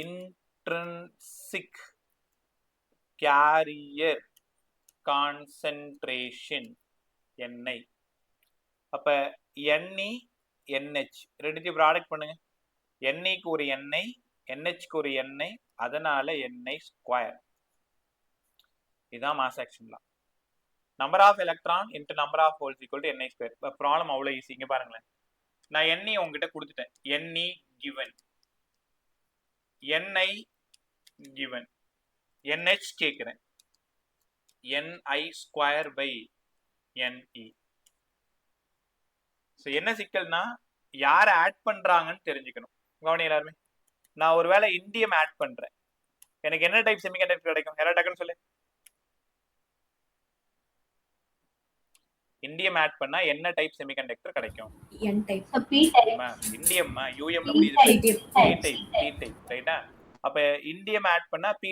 Intrinsic carrier concentration Ni. அப்ப Ne NH ரெண்டுத்தையும் ப்ராடக்ட் பண்ணுங்க. Niக்கு ஒரு Ni, NHக்கு ஒரு Ni, அதனால Ni ஸ்கொயர். இதுதான் mass action law. Number of electron into number of holes equal to Ni square. இப்போ ப்ராப்ளம் அவ்வளோ ஈஸி. இங்க பாருங்களேன், நான் Ni உங்ககிட்ட கொடுத்துட்டேன். Ni given, Ni given, NH கேட்கிறேன், Ni square by Ne. So என்ன சிக்கல்னா யாரை ஆட் பண்றாங்கன்னு தெரிஞ்சுக்கணும். கவனி எல்லாருமே, நான் ஒருவேளை இண்டியம் ஆட் பண்றேன், எனக்கு என்ன டைப் செமிகண்டக்டர் கிடைக்கும்? யாரா டக்குன்னு சொல்லு. இண்டியம் ஆட் பண்ணா என்ன டைப் செமிகண்டக்டர் கிடைக்கும்? n type. p type. Indium UM ல முடியுது, p டைப் ரைட்டா? அப்ப இண்டியம் ஆட் பண்ணா p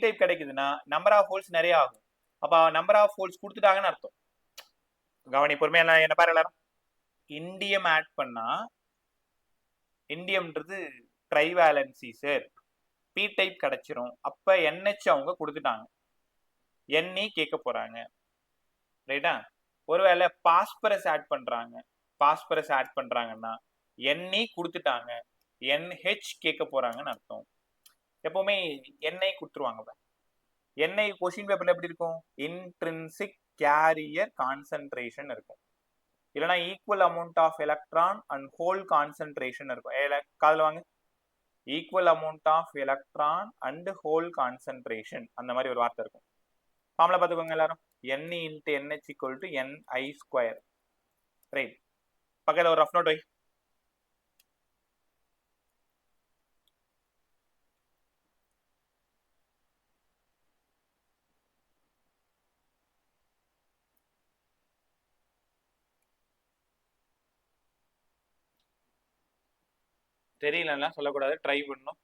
டைப் கிடைக்குதுன்னா நம்பர் ஆஃப் ஹோல்ஸ் நிறைய ஆகும். அப்ப நம்பர் ஆஃப் ஹோல்ஸ் கொடுத்துட்டாங்கன்னு அர்த்தம். கவனி பொறுமையா என்ன பாரு எல்லாரும். இண்டியம் ஆட் பண்ணா, இண்டியம்ன்றது ட்ரைவேலன்சி சார், p டைப் கிடைச்சிரும். அப்ப NH அவங்க கொடுத்துட்டாங்க, Ne கேட்க போறாங்க ரைட்டா? ஒருவேளை பாஸ்பரஸ் ஆட் பண்றாங்கன்னா Ne கொடுத்துட்டாங்க, NH கேட்க போறாங்கன்னு அர்த்தம். எப்பவுமே Ni கொடுத்துருவாங்க. Ni கொஸ்டின் பேப்பர்ல எப்படி இருக்கும்? இன்ட்ரின்சிக் கேரியர் கான்சென்ட்ரேஷன் இருக்கும், இல்லைன்னா equal amount of electron and hole concentration இருக்கும். காதுல வாங்க, equal amount of electron and hole concentration, அந்த மாதிரி ஒரு வார்த்தை இருக்கும். ஃபார்முலா பார்த்துக்கோங்க எல்லாரும். Ne into NH equal to Ni square. Right. பக்கத்தில் ஒரு ரஃப் நோட் வை. தெரியலன்னா சொல்லக்கூடாது, ட்ரை பண்ணணும்.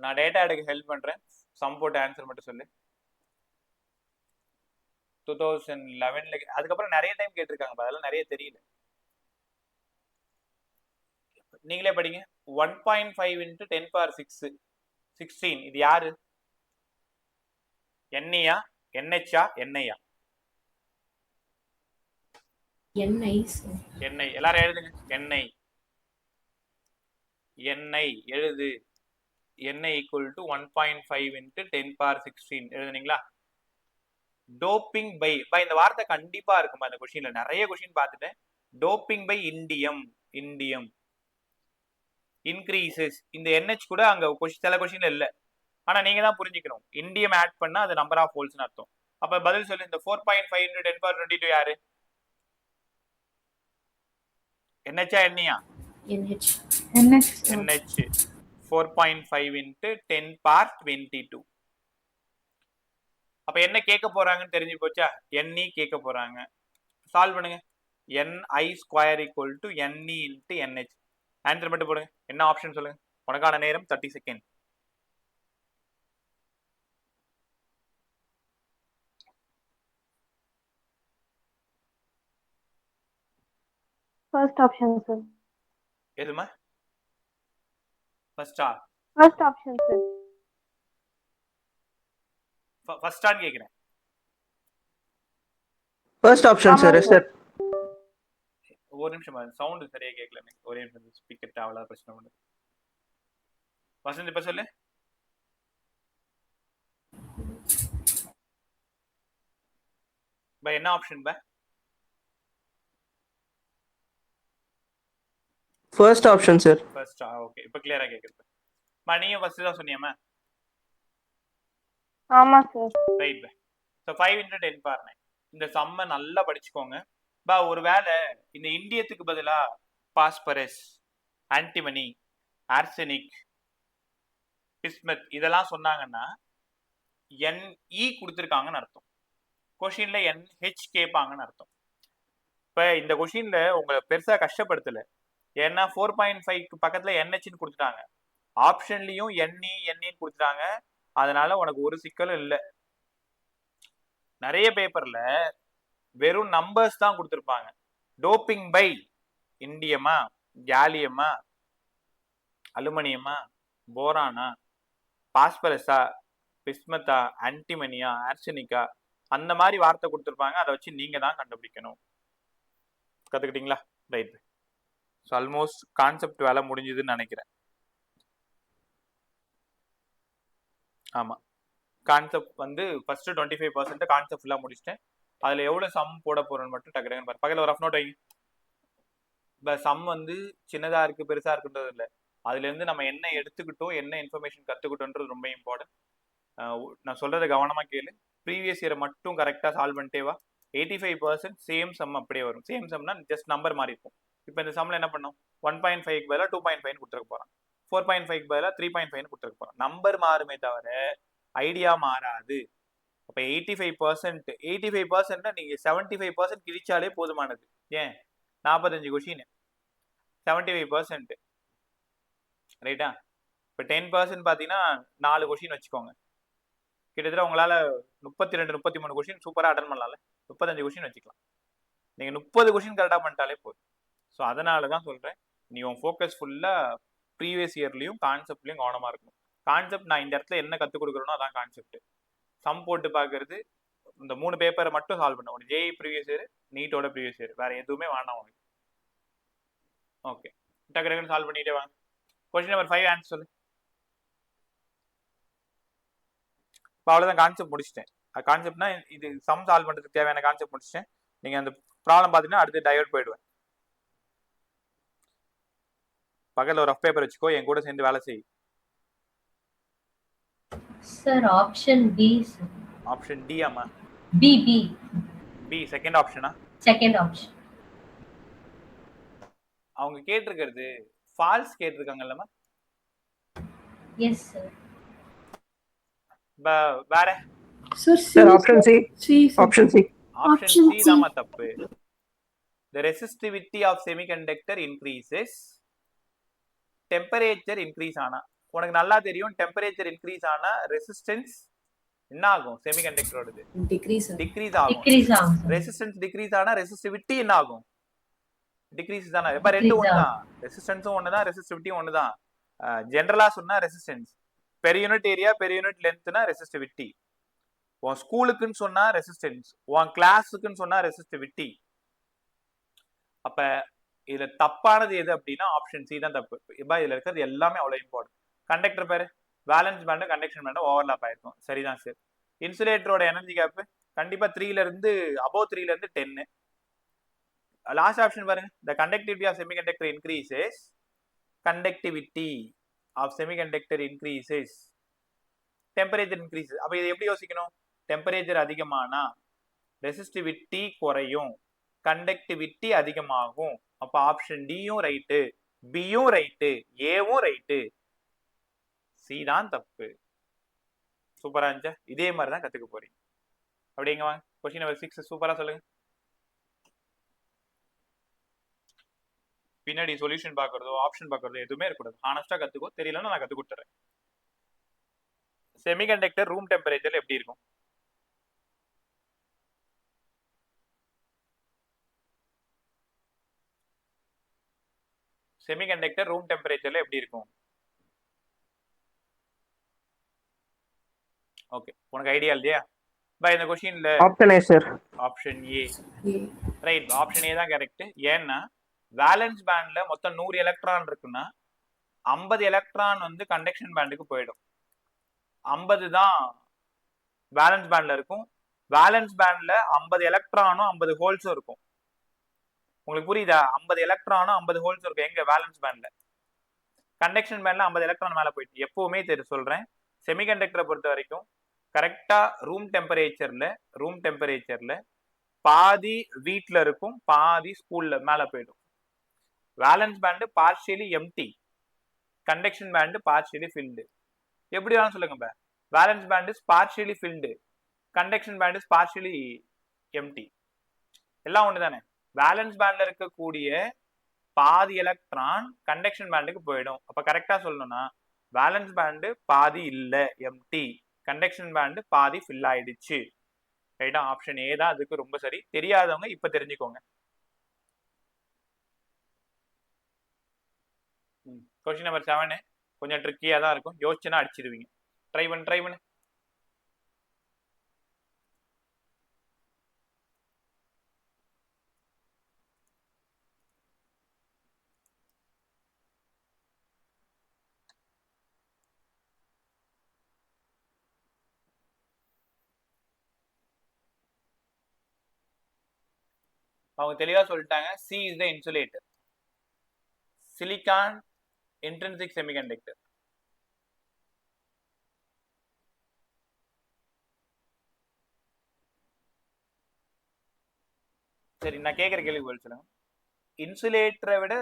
நான் டேட்டா எடுக்க ஹெல்ப் பண்றேன், சம் போட்டு ஆன்சர் மட்டும் சொல்லு. 2011ல அதுக்கப்புறம் நிறைய டைம் கேட்டிருக்காங்க, அதெல்லாம் நிறைய தெரியல. நீங்களே படிங்க. 1.5 into 10 power 6 16. இது யாரு? Ni-யா NH-ஆ Ni-யா? Ni. எல்லாரும் எழுதுங்க. Ni எழுது. Ni equal to 1.5 into 10 power 16. எழுதுனீங்களா? டோப்பிங் பை இந்த வார்த்தை கண்டிப்பா இருக்குமா இந்த கொஸ்டின்ல? நிறைய கொஸ்டின் பார்த்துட்டேன். Doping by indium increases. இந்த NH கூட அங்க சில கொஸ்டின்ல இல்ல, ஆனா நீங்க தான் புரிஞ்சுக்கணும். இண்டியம் ஆட் பண்ணா அது நம்பர் ஆஃப் ஹோல்ஸ்னு அர்த்தம். அப்ப பதில் சொல்லு. இந்த 4.5 into 10 power 22 யாரு? NH-ஆ Ni-யா? NH. 4.5 into 10 power 22. அப்ப என்ன கேட்க போறாங்கன்னு தெரிஞ்சு போச்சா? Ne கேட்க போறாங்க. சால்வ் பண்ணுங்க. Ni square equal to Ne into NH. Answer மட்டும் போடுங்க. என்ன ஆப்ஷன் சொல்லுங்க. உனக்கான நேரம் 30 செகண்ட். First option sir. எதுமா? ஃபர்ஸ்டா? First option sir. ஃபர்ஸ்டான்னு கேக்குறேன். First option sir. சார் ஒரு நிமிஷம், சவுண்ட் சரியா கேட்கல எனக்கு. ஒரே நிமிஷம், ஸ்பீக்கர் தேவலா பிரச்சனை பண்ணு. வசந்த் இப்ப சொல்லு. பை என்ன ஆப்ஷன் பை? First option sir. ஃபர்ஸ்டா? ஓகே, இப்ப கிளியரா கேக்குது. நீயும் ஃபர்ஸ்ட் தான் சொன்னியாமா? ஆமா சார். Right by. ஸோ 5 × 10 பாருங்க. இந்த சம்மை நல்லா படிச்சுக்கோங்க. பா ஒரு வேளை இந்த இண்டியத்துக்கு பதிலா பாஸ்பரஸ், ஆன்டிமனி, ஆர்சனிக், பிஸ்மத் இதெல்லாம் சொன்னாங்கன்னா NE கொடுத்துருக்காங்கன்னு அர்த்தம். கொஷின்ல NH கேட்பாங்கன்னு அர்த்தம். இப்போ இந்த கொஷின்ல உங்களை பெருசா கஷ்டப்படுத்தல. ஏன்னா 4.5 பக்கத்துல NHன்னு கொடுத்துட்டாங்க. ஆப்ஷன்லயும் NEன்னு கொடுத்துட்டாங்க. அதனால உனக்கு ஒரு சிக்கலும் இல்லை. நிறைய பேப்பர்ல வெறும் நம்பர்ஸ் தான் கொடுத்துருப்பாங்க. டோப்பிங் பை இண்டியமா, கேலியமா, அலுமினியமா, போரானா, பாஸ்பரஸா, பிஸ்மத்தா, ஆன்டிமனியா, ஆர்சனிக்கா அந்த மாதிரி வார்த்தை கொடுத்துருப்பாங்க. அதை வச்சு நீங்க தான் கண்டுபிடிக்கணும். கத்துக்கிட்டீங்களா? ரைட். ஸோ ஆல்மோஸ்ட் கான்செப்ட் வேலை முடிஞ்சதுன்னு நினைக்கிறேன். ஆமா, கான்செப்ட் வந்து ஃபர்ஸ்ட் 25% கான்செப்ட் ஃபுல்லாக முடிச்சிட்டேன். அதில் எவ்வளோ சம் போட போறேன்னு மட்டும் டக்குனு பாரு. பக்கத்தில் ஒரு ரஃப் நோட் வைங்க. இப்போ சம் வந்து சின்னதாக இருக்கு பெருசாக இருக்குன்றது இல்லை. அதுலேருந்து நம்ம என்ன எடுத்துக்கிட்டோம், என்ன இன்ஃபர்மேஷன் கற்றுக்கிட்டோன்றது ரொம்ப இம்பார்ட்டன்ட். நான் சொல்றதை கவனமாக கேளு. ப்ரீவியஸ் இயரை மட்டும் கரெக்டாக சால்வ் பண்ணிட்டேவா. 85% சேம் சம் அப்படியே வரும். சேம் சம்னா ஜஸ்ட் நம்பர் மாறி இருக்கும். இப்போ இந்த சம்மில் என்ன பண்ணோம், 1.5க்கு பதிலாக 2.5 கொடுத்துருக்க போகிறான். 4.5க்கு பதிலாக 3.5 கொடுத்துருக்க போகிறான். நம்பர் மாறுமே தவிர ஐடியா மாறாது. அப்போ 85% நீங்கள் 75% கிழிச்சாலே போதுமானது. ஏன் 45 கொஷின் 75%, ரைட்டா? இப்போ 10% பார்த்தீங்கன்னா 4 கொஷின் வச்சுக்கோங்க. கிட்டத்தட்ட உங்களால் 32 33 கொஷின் சூப்பராக அட்டன் பண்ணலாம்ல. 35 கொஷின் வச்சுக்கலாம். நீங்கள் 30 கொஷின் கரெக்டாக பண்ணிட்டாலே போதும். ஸோ அதனால தான் சொல்கிறேன், நீ உன் ஃபோக்கஸ் ஃபுல்லாக ப்ரீவியஸ் இயர்லையும் கான்செப்ட்லையும் கவனமாக இருக்கணும். கான்செப்ட் நான் இந்த இடத்துல என்ன கற்றுக் கொடுக்குறேனோ அதான் கான்செப்ட். சம் போட்டு பார்க்கறது இந்த 3 பேப்பரை மட்டும் சால்வ் பண்ண. உனக்கு JEE ப்ரீவியஸ் இயர், நீட்டோட ப்ரீவியஸ் இயர், வேறு எதுவுமே வேண்டாம் உனக்கு. ஓகே, டக்கு டக்குன்னு சால்வ் பண்ணிட்டே வாங்க. கொஸ்டின் நம்பர் 5 ஆன்சர் சொல்லு. இப்போ அவ்வளோதான், கான்செப்ட் முடிச்சிட்டேன். கான்செப்ட்னா இது சம் சால்வ் பண்ணுறதுக்கு தேவையான கான்செப்ட் முடிச்சிட்டேன். நீங்கள் அந்த ப்ராப்ளம் பார்த்தீங்கன்னா அடுத்து டைவர்ட் போயிடுவேன். பக்கத்தில் ஒரு ரஃப் பேப்பர் வச்சுக்கோ, என் கூட சேர்ந்து வேலை செய். Sir option B. Option D ஆமா? பி செகண்ட் ஆப்ஷனா? Second option. அவங்க கேட்டிருக்கிறது ஃபால்ஸ் கேட்டிருக்காங்கல்லம்மா. Yes sir. வேற sir option C. Option C. Option C தாமா தப்பு. The resistivity of semiconductor increases temperature increase ஆனா. உனக்கு நல்லா தெரியும் டெம்பரேச்சர் இன்க்ரீஸ் ஆனா ரெசிஸ்டன்ஸ் என்ன ஆகும்? செமிகண்டக்டரோடது டிக்ரீஸ் ஆகும். ரெசிஸ்டன்ஸ் டிக்ரீஸ் ஆனா ரெசிஸ்டிவிட்டி என்ன ஆகும்? டிக்ரீஸ் தானே. இப்ப ரெண்டு ஒண்ணுதான், ரெசிஸ்டன்ஸும் ஒண்ணுதான் ரெசிஸ்டிவிட்டியும் ஒண்ணுதான். ஜெனரலா சொன்னா resistance, per unit area per unit லென்த்னா ரெசிஸ்டிவிட்டி. உன் ஸ்கூலுக்குன்னு சொன்னா ரெசிஸ்டன்ஸ், உன் கிளாஸுக்குன்னு சொன்னா ரெசிஸ்டிவிட்டி. அப்ப இதுல தப்பானது எது அப்படின்னா ஆப்ஷன் சி தான் தப்பு. இப்ப இதுல இருக்கிறது எல்லாமே அவ்வளவு இம்பார்ட்டன்ட். கண்டக்டர் பேரு valence band conduction band overlap ஆயிருக்கும். சரிதான் சார். இன்சுலேட்டரோட எனர்ஜி கேப் கண்டிப்பா 3ல இருந்து அபோவ் 3ல இருந்து 10. லாஸ்ட் ஆப்ஷன் பாருங்க, the conductivity of semiconductor increases, conductivity of semiconductor increases, temperature increases. அப்ப இது எப்படி யோசிக்கணும்? டெம்பரேச்சர் அதிகமானா ரெசிஸ்டிவிட்டி குறையும், கண்டக்டிவிட்டி அதிகமாகும். அப்ப ஆப்ஷன் டியும் ரைட்டு, பியும் ரைட்டு, ஏவும் ரைட்டு, சி தான் தப்பு. சூப்பரா இருந்துச்சா? இதே மாதிரி தான் கத்துக்க போறீங்க. அப்படிங்க வாங்க. கொஸ்டின் நம்பர் 6 சூப்பரா சொல்லுங்க. பின்னாடி சொல்யூஷன் பாக்குறதோ ஆப்ஷன் பாக்குறதோ எதுவுமே இருக்கக்கூடாது. ஹானஸ்டா கத்துக்கோ. தெரியலன்னா நான் கத்து கொடுத்துறேன். செமிகண்டக்டர் ரூம் டெம்பரேச்சர்ல எப்படி இருக்கும்? செமிகண்டக்டர் ரூம் டெம்பரேச்சர்ல எப்படி இருக்கும்? ஓகே, உனக்கு ஐடியா இல்லையா? பை இந்த क्वेश्चनல option A sir. Option A right. Option A தான் கரெக்ட். ஏன்னா வேலன்ஸ் பேண்ட்ல மொத்தம் 100 எலக்ட்ரான் இருக்குன்னா 50 எலக்ட்ரான் வந்து கண்டக்ஷன் பேண்டுக்கு போயிடும். 50 தான் வேலன்ஸ் பேண்ட்ல இருக்கும். வேலன்ஸ் பேண்ட்ல 50 எலக்ட்ரானும் 50 ஹோல்ஸும் இருக்கும். உங்களுக்கு புரியுதா? 50 எலக்ட்ரானும் 50 ஹோல்ஸ் இருக்கும் எங்க வேலன்ஸ் பேண்ட்ல. கண்டக்ஷன் பேண்ட்ல 50 எலக்ட்ரான் மேல போயிட்டு எப்பவுமே சொல்றேன், செமிகண்டக்டரை பொறுத்த வரைக்கும் கரெக்டா ரூம் டெம்பரேச்சர்ல பாதி வீட்ல இருக்கும், பாதி ஸ்கூல்ல மேல போயிடும். Valence band partially empty, conduction band partially filled. எப்படி வேணாலும் சொல்லுங்க. Valence band is partially filled, conduction band is partially empty. எல்லாம் ஒன்று தானே. வேலன்ஸ் பேண்ட்ல இருக்கக்கூடிய பாதி எலக்ட்ரான் கண்டக்ஷன் பேண்டுக்கு போயிடும். அப்ப கரெக்டா சொல்லணும்னா வேலன்ஸ் பேண்டு பாதி இல்ல, எம்டி. கண்டக்ஷன் பேண்டு பாதி ஃபில் ஆயிடுச்சு. ரைட்டா? ஆப்ஷன் ஏ தான் அதுக்கு ரொம்ப சரி. தெரியாதவங்க இப்ப தெரிஞ்சுக்கோங்க. கொஸ்டின் நம்பர் 7 கொஞ்சம் ட்ரிக்கியா தான் இருக்கும், யோசிச்சுன்னா அடிச்சிருவீங்க. ட்ரை பண்ணு. அவங்க தெளிவா சொல்லிட்டாங்க. C is the insulator. Silicon intrinsic semiconductor. சரி, நான் கேக்குற கேள்வி பதில் சொல்லுங்க. இன்சுலேட்டரை விட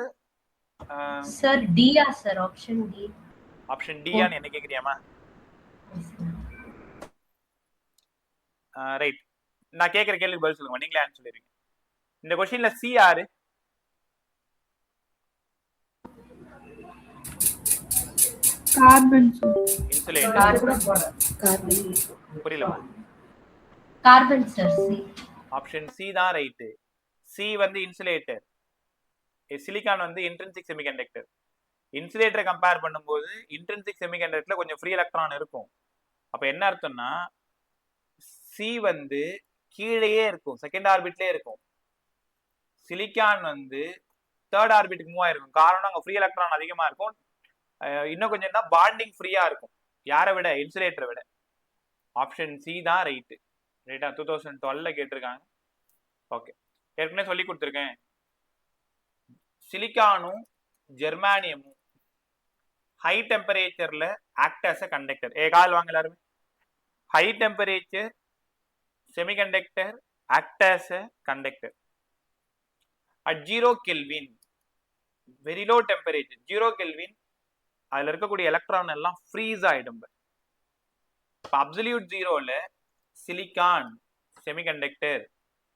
சார் டியா சார், ஆப்ஷன் டி. ஆப்ஷன் டியான்னு என்ன கேக்குறியாமா? ரைட். நான் கேக்குற கேள்வி பதில் சொல்லுங்க, நீங்களே ஆன்சர் சொல்லிருங்க. இந்த क्वेश्चनல சி யாரு? கார்பன். இன்சுலேட்டர். புரியல. Carbon sir, C. Option C தான் ரைட். சி வந்து இன்சுலேட்டர், சிலிகான் வந்து இன்ட்ரின்சிக் செமிகண்டக்டர். இன்சுலேட்டரை கம்பேர் பண்ணும்போது இன்ட்ரின்சிக் செமிகண்டக்டர்ல கொஞ்சம் ஃப்ரீ எலக்ட்ரான் இருக்கும். அப்ப என்ன அர்த்தம்னா சி வந்து கீழேயே இருக்கும், செகண்ட் ஆர்பிட்லயே இருக்கும். சிலிகான் வந்து தேர்ட் ஆர்பிட்டுக்கு மூவ் ஆயிருக்கும். காரணம் அங்க ஃப்ரீ எலக்ட்ரான் அதிகமா இருக்கும். இன்னும் கொஞ்சம் தான் பாண்டிங் ஃப்ரீயா இருக்கும். யாரை விட? இன்சுலேட்டரை விட. ஆப்ஷன் சி தான் ரைட்டு. ரைட்டா? 2012 கேட்டிருக்காங்க. ஓகே, ஏற்கனவே சொல்லி கொடுத்துருக்கேன். சிலிகானும் ஜெர்மானியமும் ஹை டெம்பரேச்சர்ல ஆக்ட் ஆஸ் அ கண்டக்டர். கால் வாங்க எல்லாருமே. High temperature semiconductor act as a conductor. At 0 kelvin, very low temperature 0 kelvin, அதுல இருக்கக்கூடிய எலக்ட்ரான் எல்லாம் ஃப்ரீஸ் ஆயிடும். அப்சல்யூட் ஜீரோல சிலிகான் செமிகண்டக்டர்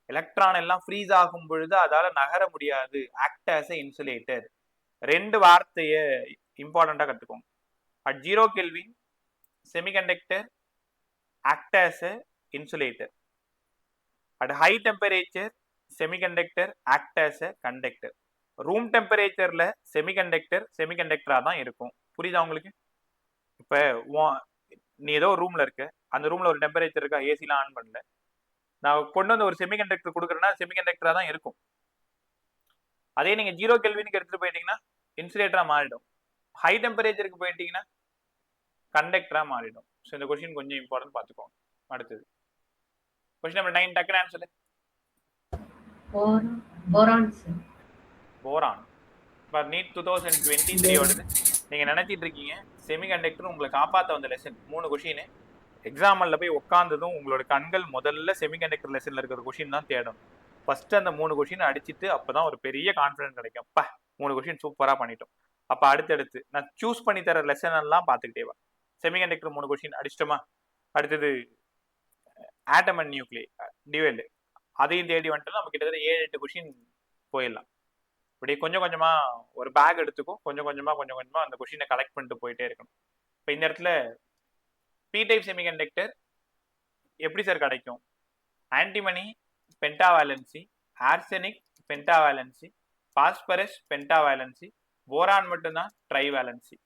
எலக்ட்ரான் எல்லாம் ஃப்ரீஸ் ஆகும் பொழுது அதால நகர முடியாது, ஆக்ட் ஆஸ் எ இன்சுலேட்டர். ரெண்டு வார்த்தைய இம்பார்ட்டண்டா கத்துக்கோங்க. At 0 kelvin semiconductor act as a insulator. At high temperature semiconductor act as a conductor. Room டெம்பரேச்சர்ல செமிகண்டக்டரா தான் இருக்கும். புரியுதா உங்களுக்கு? இப்ப நீ ஏதோ ரூம்ல இருக்க, அந்த ரூம்ல ஒரு டெம்பரேச்சர் இருக்கா, ஏசிலாம் ஆன் பண்ணல, நான் கொண்டு வந்து ஒரு செமிகண்டக்டர் கொடுக்குறேன்னா செமிகண்டக்டரா தான் இருக்கும். அதே நீங்க 0 கெல்வினுக்கு எடுத்துட்டு போயிட்டீங்கன்னா இன்சுலேட்டரா மாறிடும். ஹை டெம்பரேச்சருக்கு போயிட்டீங்கன்னா கண்டக்டரா மாறிடும். ஸோ இந்த கொஸ்டின் கொஞ்சம் இம்பார்ட்டன்ட் பார்த்துக்கோங்க. அடுத்தது கொஸ்டின் நம்பர் 9, டக்குனு answer. Boron sir. Boron. But NEET 2023 ஓடுது. நீங்க நினைச்சிட்டு இருக்கீங்க செமிகண்டக்டர் உங்களை காப்பாற்ற வந்த லெசன். 3 கொஸ்டின். எக்ஸாம்பிள்ல போய் உட்காந்ததும் உங்களோட கண்கள் முதல்ல செமிகண்டக்டர் லெசன்ல இருக்கிற கொஸ்டின் தான் தேடும். ஃபர்ஸ்ட் அந்த 3 கொஸ்டின் அடிச்சுட்டு அப்பதான் ஒரு பெரிய கான்ஃபிடன்ஸ் கிடைக்கும். 3 கொஸ்டின் சூப்பரா பண்ணிட்டோம். அப்ப அடுத்தடுத்து நான் சூஸ் பண்ணி தர லெசன் எல்லாம் பார்த்துக்கிட்டே வா. செமிகண்டக்டர் 3 கொஸ்டின் அடிச்சிட்டோமா? அடுத்தது ஆட்டம் அண்ட் நியூக்ளியர் டியூவல், அதையும் தேடி வந்துட்டு நம்ம கிட்டத்தட்ட 7-8 கொஸ்டின் போயிடலாம். இப்படி கொஞ்சம் கொஞ்சமா ஒரு பேக் எடுத்துக்கும், கொஞ்சம் கொஞ்சமா அந்த கொஸ்டினை கலெக்ட் பண்ணிட்டு போயிட்டே இருக்கணும். இப்போ இந்த இடத்துல பி டைப் செமிகண்டக்டர் எப்படி சார் கிடைக்கும்? ஆன்டிமனி பென்டாவேலன்சி, ஆர்செனிக் பென்டாவேலன்சி, பாஸ்பரஸ் பென்டாவேலன்சி, போரான் மட்டும்தான் ட்ரைவேலன்சி.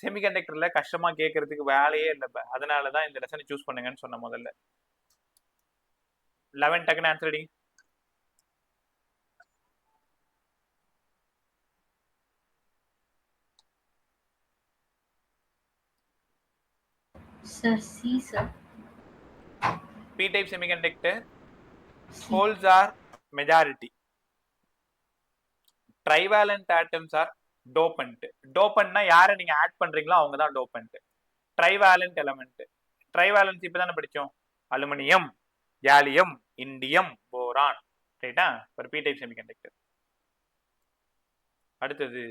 செமிகண்டக்டர்ல கஷ்டமா கேட்கறதுக்கு வேலையே இல்லை. அதனாலதான் இந்த லெசனை சூஸ் பண்ணுங்கன்னு சொன்ன முதல்ல. 11 டக்குன்னு ஆன்சர் அடிங்க. Sir, C, sir. P-type semiconductor, holes are majority. Trivalent atoms are dopant. Dopant na யாரை நீங்க ஆட் பண்றீங்களோ அவங்க தான் dopant. Trivalent element. ட்ரைவேலன்சி இப்பதானே படிச்சோம். Aluminium, gallium, indium, boron. ரைட்டா? ஒரு பி டைப் செமிகண்டக்டர். அடுத்தது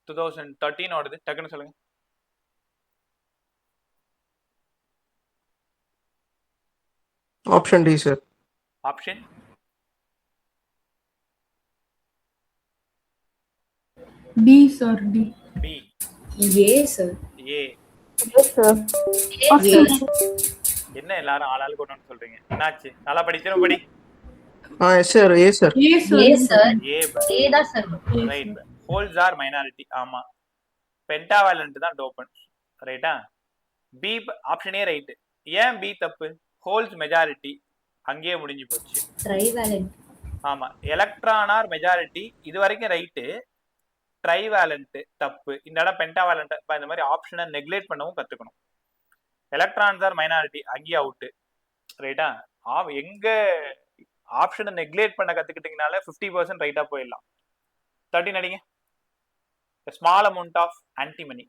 2013 ஓடது டக்குன்னு சொல்லுங்க. Option D, sir. Option B, sir. D. B, A, sir. A. Yes, sir. Option என்ன எல்லாரும் ஆளாள் கொண்டு சொல்றீங்க? என்னாச்சு? நல்லா படி, திரும்ப படி. Yes, sir. Yes, sir. A, sir. A, sir. A A தான் sir. Right. Holes are minority. ஆமா, பென்டாவேலண்ட் தான் டோபன்ட். ரைட்டா? B option A right. ஏன் பி தப்பு? ஹோல்ஸ் மெஜாரிட்டி, அங்கேயே முடிஞ்சு போச்சு. Trivalent. ஆமா, எலக்ட்ரான் ஆர் மெஜாரிட்டி இது வரைக்கும் ரைட்டு. ட்ரைவேலண்ட் தப்பு. இந்த இடம் பென்டாவேலண்ட். இந்த மாதிரி ஆப்ஷனை நெக்லெக்ட் பண்ணவும் கத்துக்கணும். எலக்ட்ரான்ஸ் ஆர் மைனாரிட்டி, அங்கேயே அவுட்டு. ரைட்டா? எங்க ஆப்ஷனை நெக்லெக்ட் பண்ண கத்துக்கிட்டீங்கனால 50% ரைட்டா போயிடலாம். 13 அடிங்க. Small amount of antimony.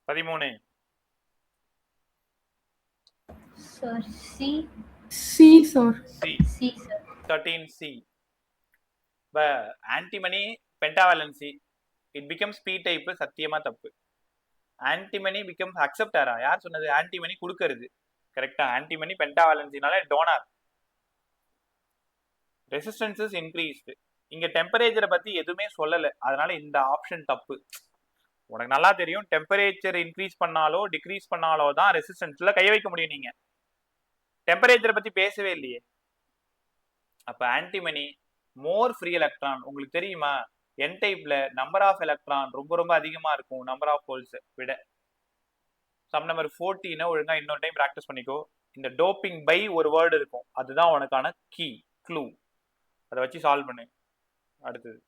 பதிமூணு. Sir, C. C, sir. C. C, sir. 13C. Antimony pentavalency it becomes P type. சத்தியமா தப்பு. ஆன்டிமனி பிகம்ஸ் அக்செப்டாரா? யார் சொன்னது? ஆன்டிமனி கொடுக்கறது. கரெக்டா? ஆன்டிமனி பென்டாவேலன்சினால டோனார். Resistance is increased. இங்க டெம்பரேச்சரை பத்தி எதுவுமே சொல்லல, அதனால இந்த ஆப்ஷன் தப்பு. உனக்கு நல்லா தெரியும், டெம்பரேச்சர் இன்க்ரீஸ் பண்ணாலோ டிக்ரீஸ் பண்ணாலோ தான் ரெசிஸ்டன்ஸ்ல கை வைக்க முடியும். நீங்க டெம்பரேச்சரை பத்தி பேசவே இல்லையே. அப்ப ஆன்டிமனி மோர் ஃப்ரீ எலக்ட்ரான். உங்களுக்கு தெரியுமா, என் டைப்ல நம்பர் ஆஃப் எலக்ட்ரான் ரொம்ப ரொம்ப அதிகமா இருக்கும் நம்பர் ஆஃப் ஹோல்ஸ் விட. சம் நம்பர் 14 ஒழுங்கா இன்னொரு டைம் பிராக்டிஸ் பண்ணிக்கோ. இந்த டோப்பிங் பை ஒரு வேர்டு இருக்கும், அதுதான் உனக்கான கீ க்ளூ. அதை வச்சு சால்வ் பண்ணு. அடுத்தது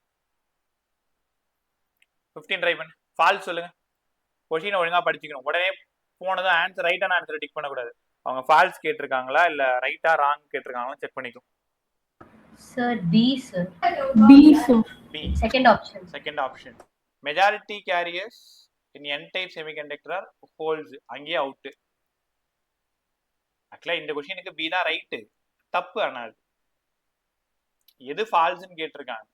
15 ட்ரை பண்ணு. ஃபால்ஸ் சொல்லுங்க. கொஸ்டினை ஒழுங்கா படிச்சுக்கணும். உடனே போனதும் ஆன்சர் ரைட்டான ஆன்சரை டிக் பண்ணக்கூடாது. அவங்க ஃபால்ஸ் கேட்டிருக்காங்களா இல்ல ரைட்டா ராங் கேட்டிருக்காங்களா செக் பண்ணிக்கும். Sir, B, sir. B, sir. B Second option. Second option. Majority carriers in N type semiconductor are holes, அங்கேயே அவுட்டு. ஆக்சுவலா இந்த கொஸ்டினுக்கு பி தான் ரைட்டு. தப்பு. ஆனால் எது ஃபால்ஸ்ன்னு கேட்டிருக்காங்க,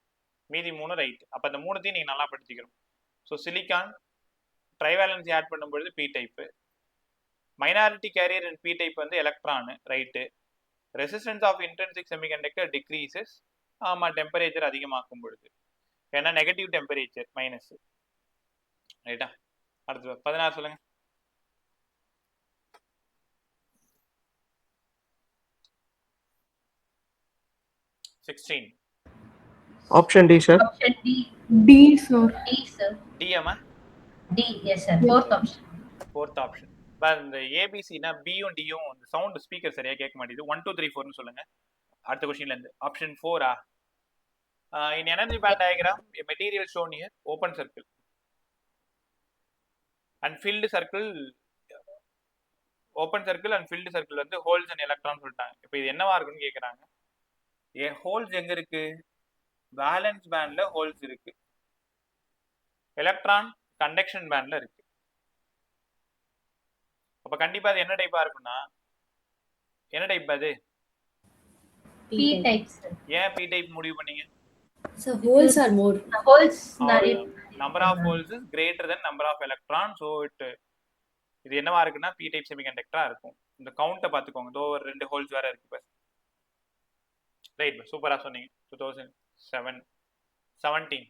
மீதி 3 ரைட். அப்ப அந்த 3த்தையும் நீங்க நல்லா படிச்சுக்கணும். ஸோ சிலிக்கான் ட்ரைவேலன்சி ஆட் பண்ணும்பொழுது P type. Minority carrier in P type வந்து electron, right. Resistance of intrinsic semiconductor decreases. ஆமா, டெம்பரேச்சர் அதிகமாக்கும் பொழுது. ஏன்னா நெகட்டிவ் டெம்பரேச்சர் மைனஸ். ரைட்டா? அடுத்து 16 சொல்லுங்க. Option D, sir. Option D. D, sir. D, sir. டிஎம்மா D, yes, sir. Fourth option. Fourth option. இந்த ஏபிசினா பியும் டியும் இந்த சவுண்ட் ஸ்பீக்கர் சரியா கேட்க மாட்டேங்குது. 1 2 3 4ன்னு சொல்லுங்க அடுத்த கொஸ்டின்ல இருந்து. Option 4 in energy band diagram a material shown here open circle and filled circle, open circle and filled circle வந்து holes and electrons சொல்லிட்டாங்க. இப்போ இது என்னவா இருக்குன்னு கேக்குறாங்க. ஹோல்ஸ் எங்க இருக்கு? வேலன்ஸ் பேண்ட்ல ஹோல்ஸ் இருக்கு. எலக்ட்ரான் கண்டக்ஷன் பேண்ட்ல இருக்கு. அப்ப கண்டிப்பா அது என்ன டைப்பா இருக்கும்னா, என்ன டைப் அது? P type, sir. ஏன் பி டைப் முடிவு பண்ணீங்க? So holes are more. The holes நிறைய. Number of holes is greater then number of electron. So இது என்னவா இருக்குன்னா பி டைப் செமிகண்டக்டரா இருக்கும். இந்த கவுண்ட்டை பார்த்துக்கோங்க. இதோ ஒரு 2 ஹோல்ஸ் வேற இருக்கு. பஸ் ரைட், சூப்பரா சொன்னீங்க. 2017.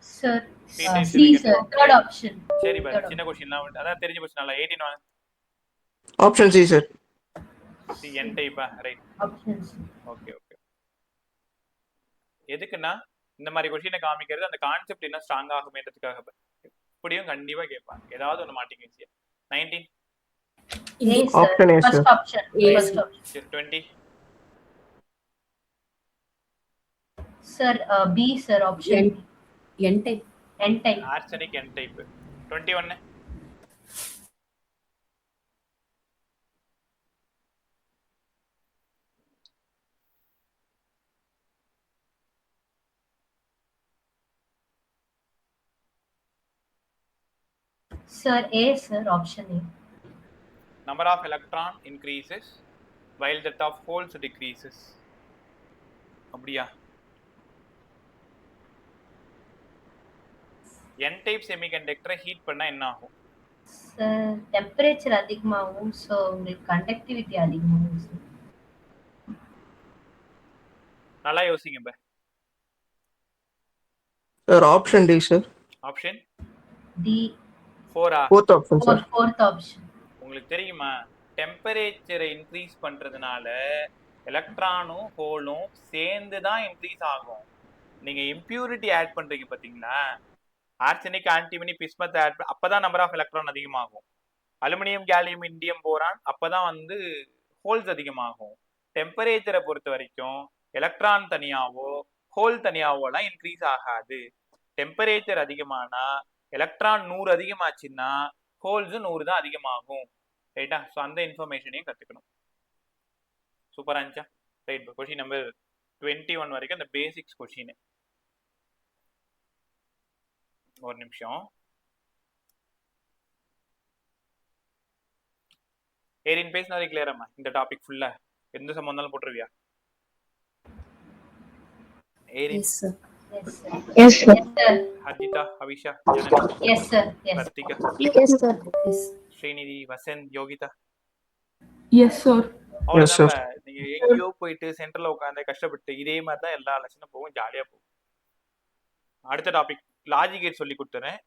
Sir, P type C, sir. Third option. சரி பாரு, சின்ன கொஸ்டின்லாம் அதான் தெரிஞ்சு போச்சு. நல்லா 18 வாங்க. Option C, sir. C N டைப்பா? Right, Options. Okay okay. எதுக்குன்னா இந்த மாதிரி கொஸ்டினை காமிக்கிறது அந்த கான்செப்ட் இன்னும் ஸ்ட்ராங் ஆகுமேன்றதுக்காக. இப்படியும் கண்டிப்பா கேட்பாங்க, ஏதாவது ஒன்று மாட்டிங்க ஈஸியா. 19. A, sir. Option A, First sir. option. A, First sir. option. 20. Sir, B, sir. Option N type. N type. Arsenic N type. 21. Sir, A, sir. Option A. Number of electron increases while that of holes decreases. அப்படியா? n type semiconductor heat பண்ணா என்ன ஆகும்? Sir, temperature அதிகமாகும். So, உங்களுக்கு conductivity அதிகமாகும், sir. நல்லா யோசிங்க பே. Sir, option D, sir. Option D. 4 Fourth option, sir. Fourth option. உங்களுக்கு தெரியுமா டெம்பரேச்சரை இன்க்ரீஸ் பண்றதுனால எலக்ட்ரானும் ஹோலும் சேர்ந்து தான் இன்க்ரீஸ் ஆகும். நீங்க இம்பியூரிட்டி ஆட் பண்றீங்க பாத்தீங்களா, ஆர்சனிக் ஆன்டிமனி பிஸ்மத் ஆட் அப்பதான் நம்பர் ஆஃப் எலக்ட்ரான் அதிகமாகும். அலுமினியம் கேலியம் இண்டியம் போரான் அப்பதான் வந்து ஹோல்ஸ் அதிகமாகும். டெம்பரேச்சரை பொறுத்த வரைக்கும் எலக்ட்ரான் தனியாவோ ஹோல் தனியாவோலாம் இன்க்ரீஸ் ஆகாது. டெம்பரேச்சர் அதிகமானா எலக்ட்ரான் 100 அதிகமாச்சுன்னா ஹோல்ஸ் 100 தான் அதிகமாகும். ரைட்டா? ஸோ அந்த இன்ஃபர்மேஷனையும் கற்றுக்கணும். சூப்பராக இருந்துச்சா? ரைட். கொஷின் நம்பர் 21 வரைக்கும் அந்த பேசிக்ஸ் கொஷின். ஒரு நிமிஷம். ஏரின் பேசினது கிளியராமா? இந்த டாபிக் ஃபுல்லா எந்த சம்பந்தம் இருந்தாலும் போட்டுருவியா? ஏரின்? Yes, sir. Yes, sir. Yes, sir. Yes, sir. ஹர்ஜிதா, Abisha, Janani, Yes, sir. Yes. Karthika, Yes, sir. Yes. Srinidhi, Vasanth, Yogita. Yes, sir. அவ்வளவுதான். நீங்க எங்கேயோ போயிட்டு சென்டர்ல உட்காந்து கஷ்டப்பட்டு இதே மாதிரி தான் எல்லா லட்சணம் போகும், ஜாலியா போகும். அடுத்த டாபிக் லாஜிக் கேட் சொல்லி கொடுத்துறேன்.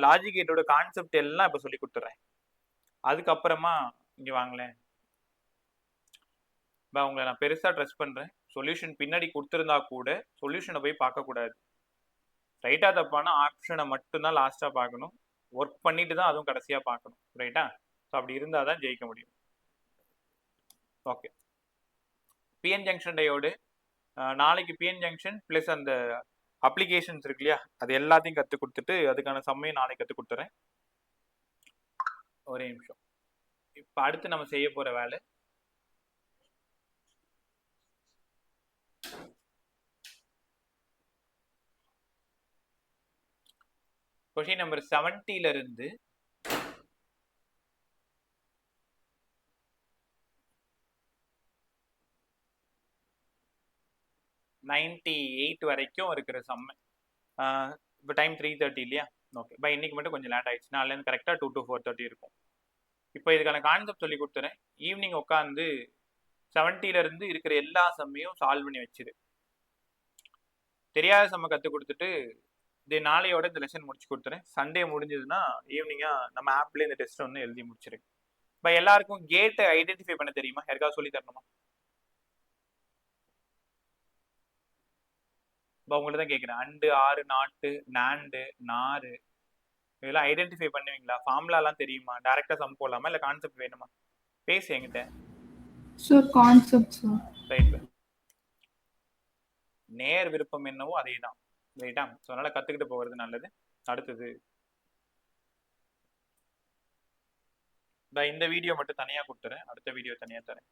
லாஜிக் கேட்டோட கான்செப்ட் எல்லாம் இப்ப சொல்லி கொடுத்துறேன். அதுக்கப்புறமா இங்க வாங்களேன். உங்களை நான் பெருசா ட்ரெஸ் பண்றேன். சொல்யூஷன் பின்னாடி கொடுத்துருந்தா கூட சொல்யூஷனை போய் பார்க்க கூடாது. ரைட்டா தப்பான ஆப்ஷனை மட்டும்தான் லாஸ்டா பார்க்கணும். ஒர்க் பண்ணிட்டு தான் அதுவும் கடைசியா பார்க்கணும். ரைட்டா? ஸோ அப்படி இருந்தால் தான் ஜெயிக்க முடியும். ஓகே. பிஎன் ஜங்ஷன் டயோடு நாளைக்கு பிஎன் ஜங்ஷன் ப்ளஸ் அந்த அப்ளிகேஷன்ஸ் இருக்கு இல்லையா, அது எல்லாத்தையும் கற்றுக் கொடுத்துட்டு அதுக்கான சம்மையும் நாளைக்கு கற்றுக் கொடுத்துறேன். ஒரே நிமிஷம். இப்போ அடுத்து நம்ம செய்ய போகிற வேலை கொஷின் நம்பர் 70 இருந்து 98 வரைக்கும் இருக்கிற சம்ம. இப்போ டைம் 3:30 இல்லையா? ஓகே. பை இன்னைக்கு மட்டும் கொஞ்சம் லேட் ஆயிடுச்சு. நாளைக்கு கரெக்டாக 2 to 4:30 இருக்கும். இப்போ இதுக்கான கான்செப்ட் சொல்லி கொடுத்துறேன். ஈவினிங் உட்காந்து 70 இருந்து இருக்கிற எல்லா சம்மையும் சால்வ் பண்ணி வச்சிரு. தெரியாத சம்ம கற்றுக் கொடுத்துட்டு இது நாளையோட இந்த லெசன் முடிச்சு கொடுத்துறேன். சண்டே முடிஞ்சதுன்னா ஈவினிங்கா நம்ம ஆப்ல இந்த டெஸ்ட் ஒன்று எழுதி முடிச்சிரு. இப்போ எல்லாருக்கும் கேட்டை ஐடென்டிஃபை பண்ண தெரியுமா? யாருக்காவது சொல்லி தரணுமா? இப்போ உங்களை தான் கேட்குறேன். அண்டு, ஆறு, நாட்டு, நாண்டு, நாறு இதெல்லாம் ஐடென்டிஃபை பண்ணுவீங்களா? ஃபார்முலாலாம் தெரியுமா? டைரக்டா சம் போடலாமா இல்லை கான்செப்ட் வேணுமா? பேசு என்கிட்ட. Sir, concept, sir. ரைட். நேர் விருப்பம் என்னவோ அதே தான். ரைட்டா? ஸோ அதனால கற்றுக்கிட்டு போகிறது நல்லது. அடுத்தது இந்த வீடியோ மட்டும் தனியாக கொடுத்துறேன். அடுத்த வீடியோ தனியாக தரேன்.